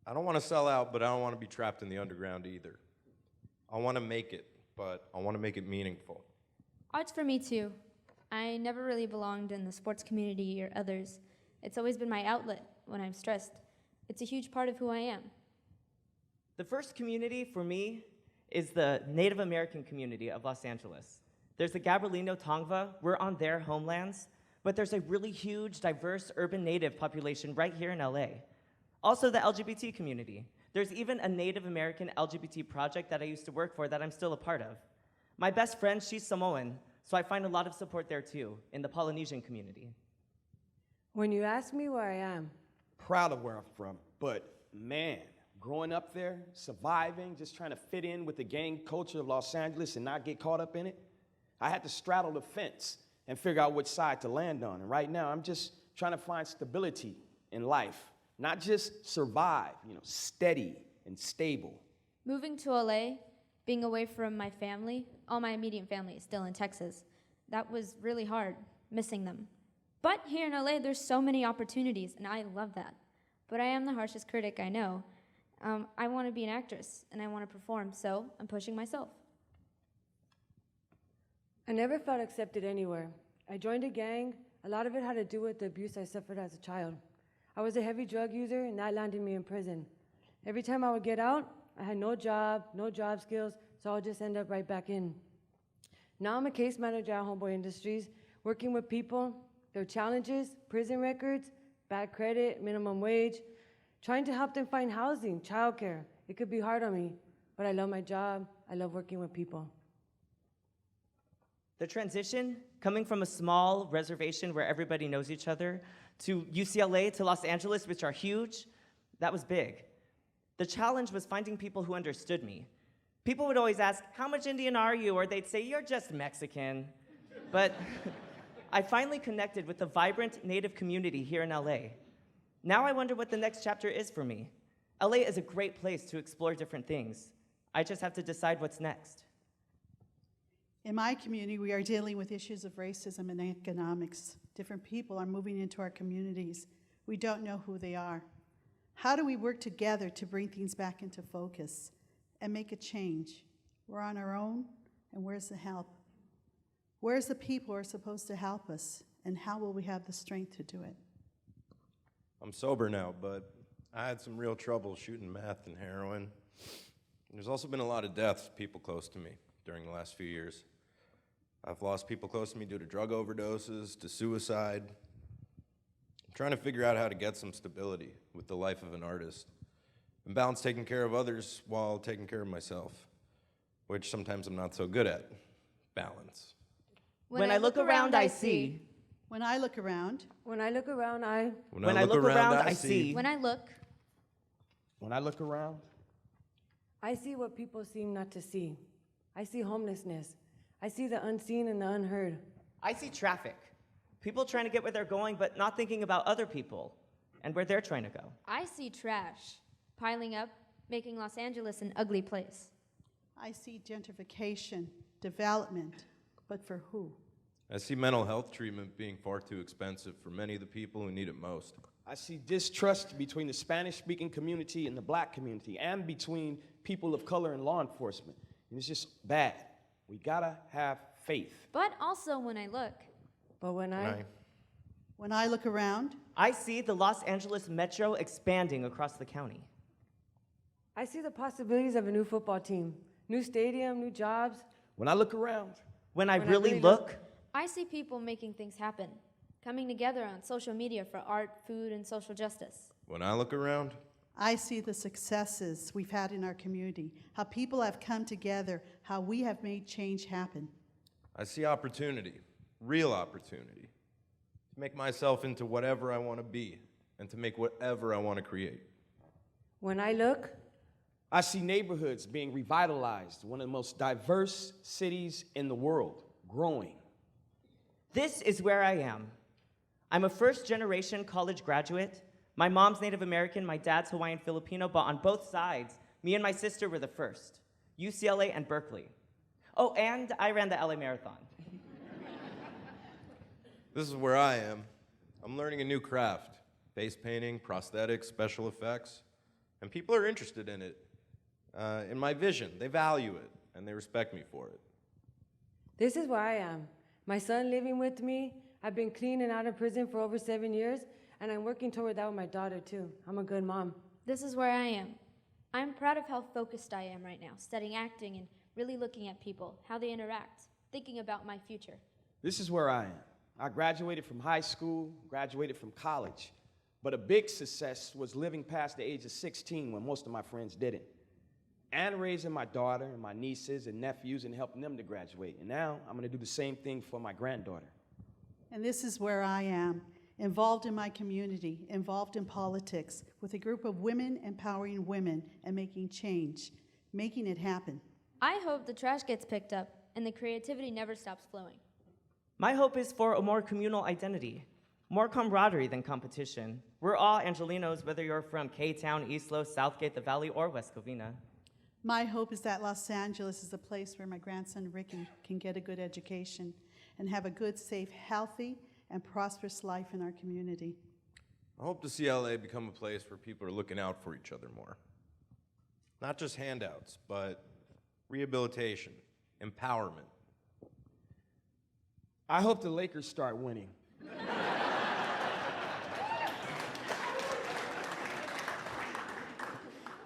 I don't want to sell out, but I don't want to be trapped in the underground either. I want to make it, but I want to make it meaningful. Art's for me too. I never really belonged in the sports community or others. It's always been my outlet when I'm stressed. It's a huge part of who I am. The first community for me is the Native American community of Los Angeles. There's the Gabrielino Tongva. We're on their homelands, but there's a really huge, diverse urban native population right here in LA. Also, the LGBT community. There's even a Native American LGBT project that I used to work for that I'm still a part of. My best friend, she's Samoan, so I find a lot of support there too, in the Polynesian community. When you ask me where I am, Proud of where I'm from, but man, growing up there, surviving, just trying to fit in with the gang culture of Los Angeles and not get caught up in it, I had to straddle the fence and figure out which side to land on. And right now, I'm just trying to find stability in life, not just survive, steady and stable. Moving to LA, being away from my family, all my immediate family is still in Texas, that was really hard, missing them. But here in LA, there's so many opportunities, and I love that. But I am the harshest critic, I know. I want to be an actress, and I want to perform, so I'm pushing myself. I never felt accepted anywhere. I joined a gang. A lot of it had to do with the abuse I suffered as a child. I was a heavy drug user, and that landed me in prison. Every time I would get out, I had no job skills, so I would just end up right back in. Now I'm a case manager at Homeboy Industries, working with people, their challenges, prison records, bad credit, minimum wage, trying to help them find housing, childcare. It could be hard on me, but I love my job. I love working with people. The transition, coming from a small reservation where everybody knows each other, to UCLA, to Los Angeles, which are huge, that was big. The challenge was finding people who understood me. People would always ask, how much Indian are you? Or they'd say, you're just Mexican. But I finally connected with the vibrant Native community here in LA. Now I wonder what the next chapter is for me. LA is a great place to explore different things. I just have to decide what's next. In my community, we are dealing with issues of racism and economics. Different people are moving into our communities. We don't know who they are. How do we work together to bring things back into focus and make a change? We're on our own, and where's the help? Where's the people who are supposed to help us, and how will we have the strength to do it? I'm sober now, but I had some real trouble shooting meth and heroin. There's also been a lot of deaths of people close to me during the last few years. I've lost people close to me due to drug overdoses, to suicide. I'm trying to figure out how to get some stability with the life of an artist and balance taking care of others while taking care of myself, which sometimes I'm not so good at. Balance. When I look around, I see. When I look around. When I look around, I. When I look around, I see. When I look. When I look around. I see what people seem not to see. I see homelessness. I see the unseen and the unheard. I see traffic. People trying to get where they're going, but not thinking about other people and where they're trying to go. I see trash piling up, making Los Angeles an ugly place. I see gentrification, development, but for who? I see mental health treatment being far too expensive for many of the people who need it most. I see distrust between the Spanish-speaking community and the black community, and between people of color and law enforcement. And it's just bad. We gotta have faith. But also when I look. But when I look around. I see the Los Angeles Metro expanding across the county. I see the possibilities of a new football team, new stadium, new jobs. When I look around. When I really look. I see people making things happen, coming together on social media for art, food, and social justice. When I look around. I see the successes we've had in our community, how people have come together, how we have made change happen. I see opportunity, real opportunity, to make myself into whatever I want to be and to make whatever I want to create. When I look, I see neighborhoods being revitalized, one of the most diverse cities in the world, growing. This is where I am. I'm a first-generation college graduate. My mom's Native American, my dad's Hawaiian Filipino, but on both sides, me and my sister were the first, UCLA and Berkeley. Oh, and I ran the LA Marathon. This is where I am. I'm learning a new craft, face painting, prosthetics, special effects, and people are interested in it, in my vision. They value it, and they respect me for it. This is where I am. My son living with me. I've been clean and out of prison for over 7 years, and I'm working toward that with my daughter, too. I'm a good mom. This is where I am. I'm proud of how focused I am right now, studying acting and really looking at people, how they interact, thinking about my future. This is where I am. I graduated from high school, graduated from college, But a big success was living past the age of 16 when most of my friends didn't. And raising my daughter and my nieces and nephews and helping them to graduate. And now I'm going to do the same thing for my granddaughter. And this is where I am, involved in my community, involved in politics, with a group of women empowering women and making change, making it happen. I hope the trash gets picked up and the creativity never stops flowing. My hope is for a more communal identity, more camaraderie than competition. We're all Angelinos, whether you're from K-Town, East Los, Southgate, the Valley, or West Covina. My hope is that Los Angeles is a place where my grandson Ricky can get a good education and have a good, safe, healthy, and prosperous life in our community. I hope to see LA become a place where people are looking out for each other more. Not just handouts, but rehabilitation, empowerment. I hope the Lakers start winning.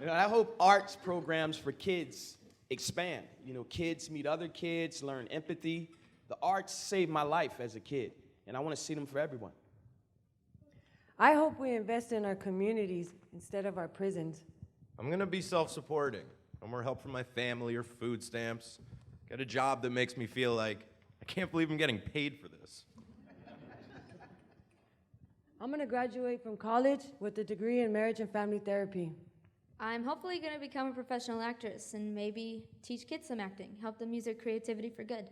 I hope arts programs for kids expand. Kids meet other kids, learn empathy. The arts saved my life as a kid, and I want to see them for everyone. I hope we invest in our communities instead of our prisons. I'm gonna be self-supporting. No more help from my family or food stamps. Get a job that makes me feel like, I can't believe I'm getting paid for this. I'm going to graduate from college with a degree in marriage and family therapy. I'm hopefully going to become a professional actress and maybe teach kids some acting, help them use their creativity for good.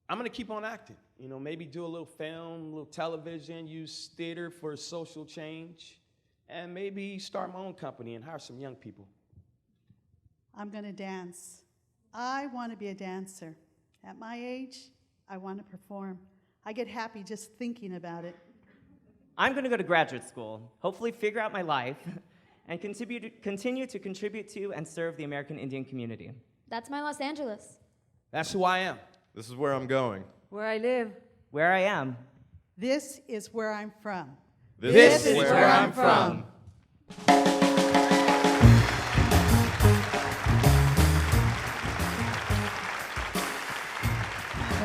I'm going to keep on acting. Maybe do a little film, a little television, use theater for social change, and maybe start my own company and hire some young people. I'm going to dance. I want to be a dancer. At my age, I want to perform. I get happy just thinking about it. I'm going to go to graduate school, hopefully figure out my life, and continue to contribute to and serve the American Indian community. That's my Los Angeles. That's who I am. This is where I'm going. Where I live. Where I am. This is where I'm from. This is where I'm from.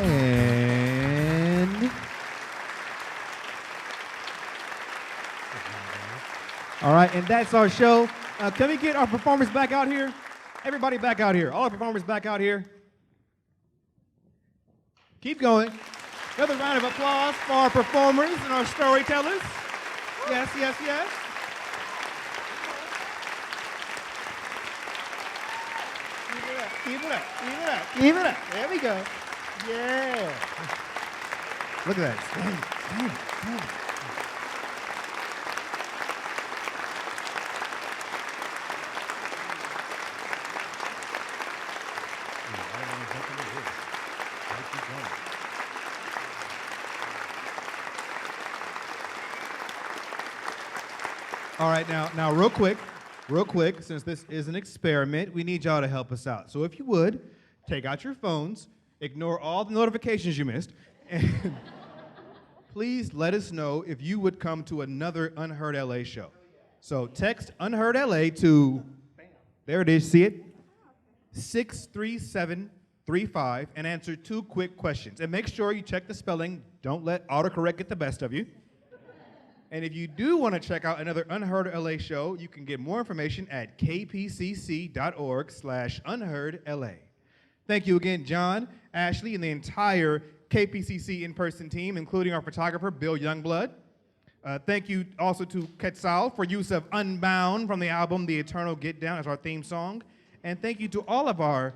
And all right, and that's our show. Can we get our performers back out here? Everybody back out here. All our performers back out here. Keep going. Another round of applause for our performers and our storytellers. Yes, yes, yes. Keep it up, keep it up, keep it up. There we go. Yeah. Look at that. All right, now real quick, since this is an experiment, we need y'all to help us out. So if you would, take out your phones, ignore all the notifications you missed, and please let us know if you would come to another UnHeard LA show. So text UnHeard LA to, there it is, see it? 63735 and answer 2 quick questions. And make sure you check the spelling. Don't let autocorrect get the best of you. And if you do want to check out another UnHeard LA show, you can get more information at kpcc.org/UnHeardLA. Thank you again, John, Ashley, and the entire KPCC In Person team, including our photographer, Bill Youngblood. Thank you also to Quetzal for use of Unbound from the album The Eternal Get Down as our theme song. And thank you to all of our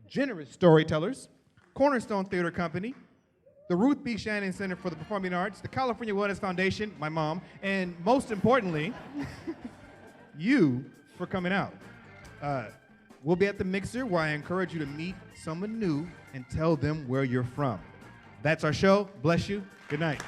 generous storytellers, Cornerstone Theater Company, the Ruth B. Shannon Center for the Performing Arts, the California Wellness Foundation, my mom, and most importantly, you for coming out. We'll be at the Mixer, where I encourage you to meet someone new and tell them where you're from. That's our show. Bless you. Good night.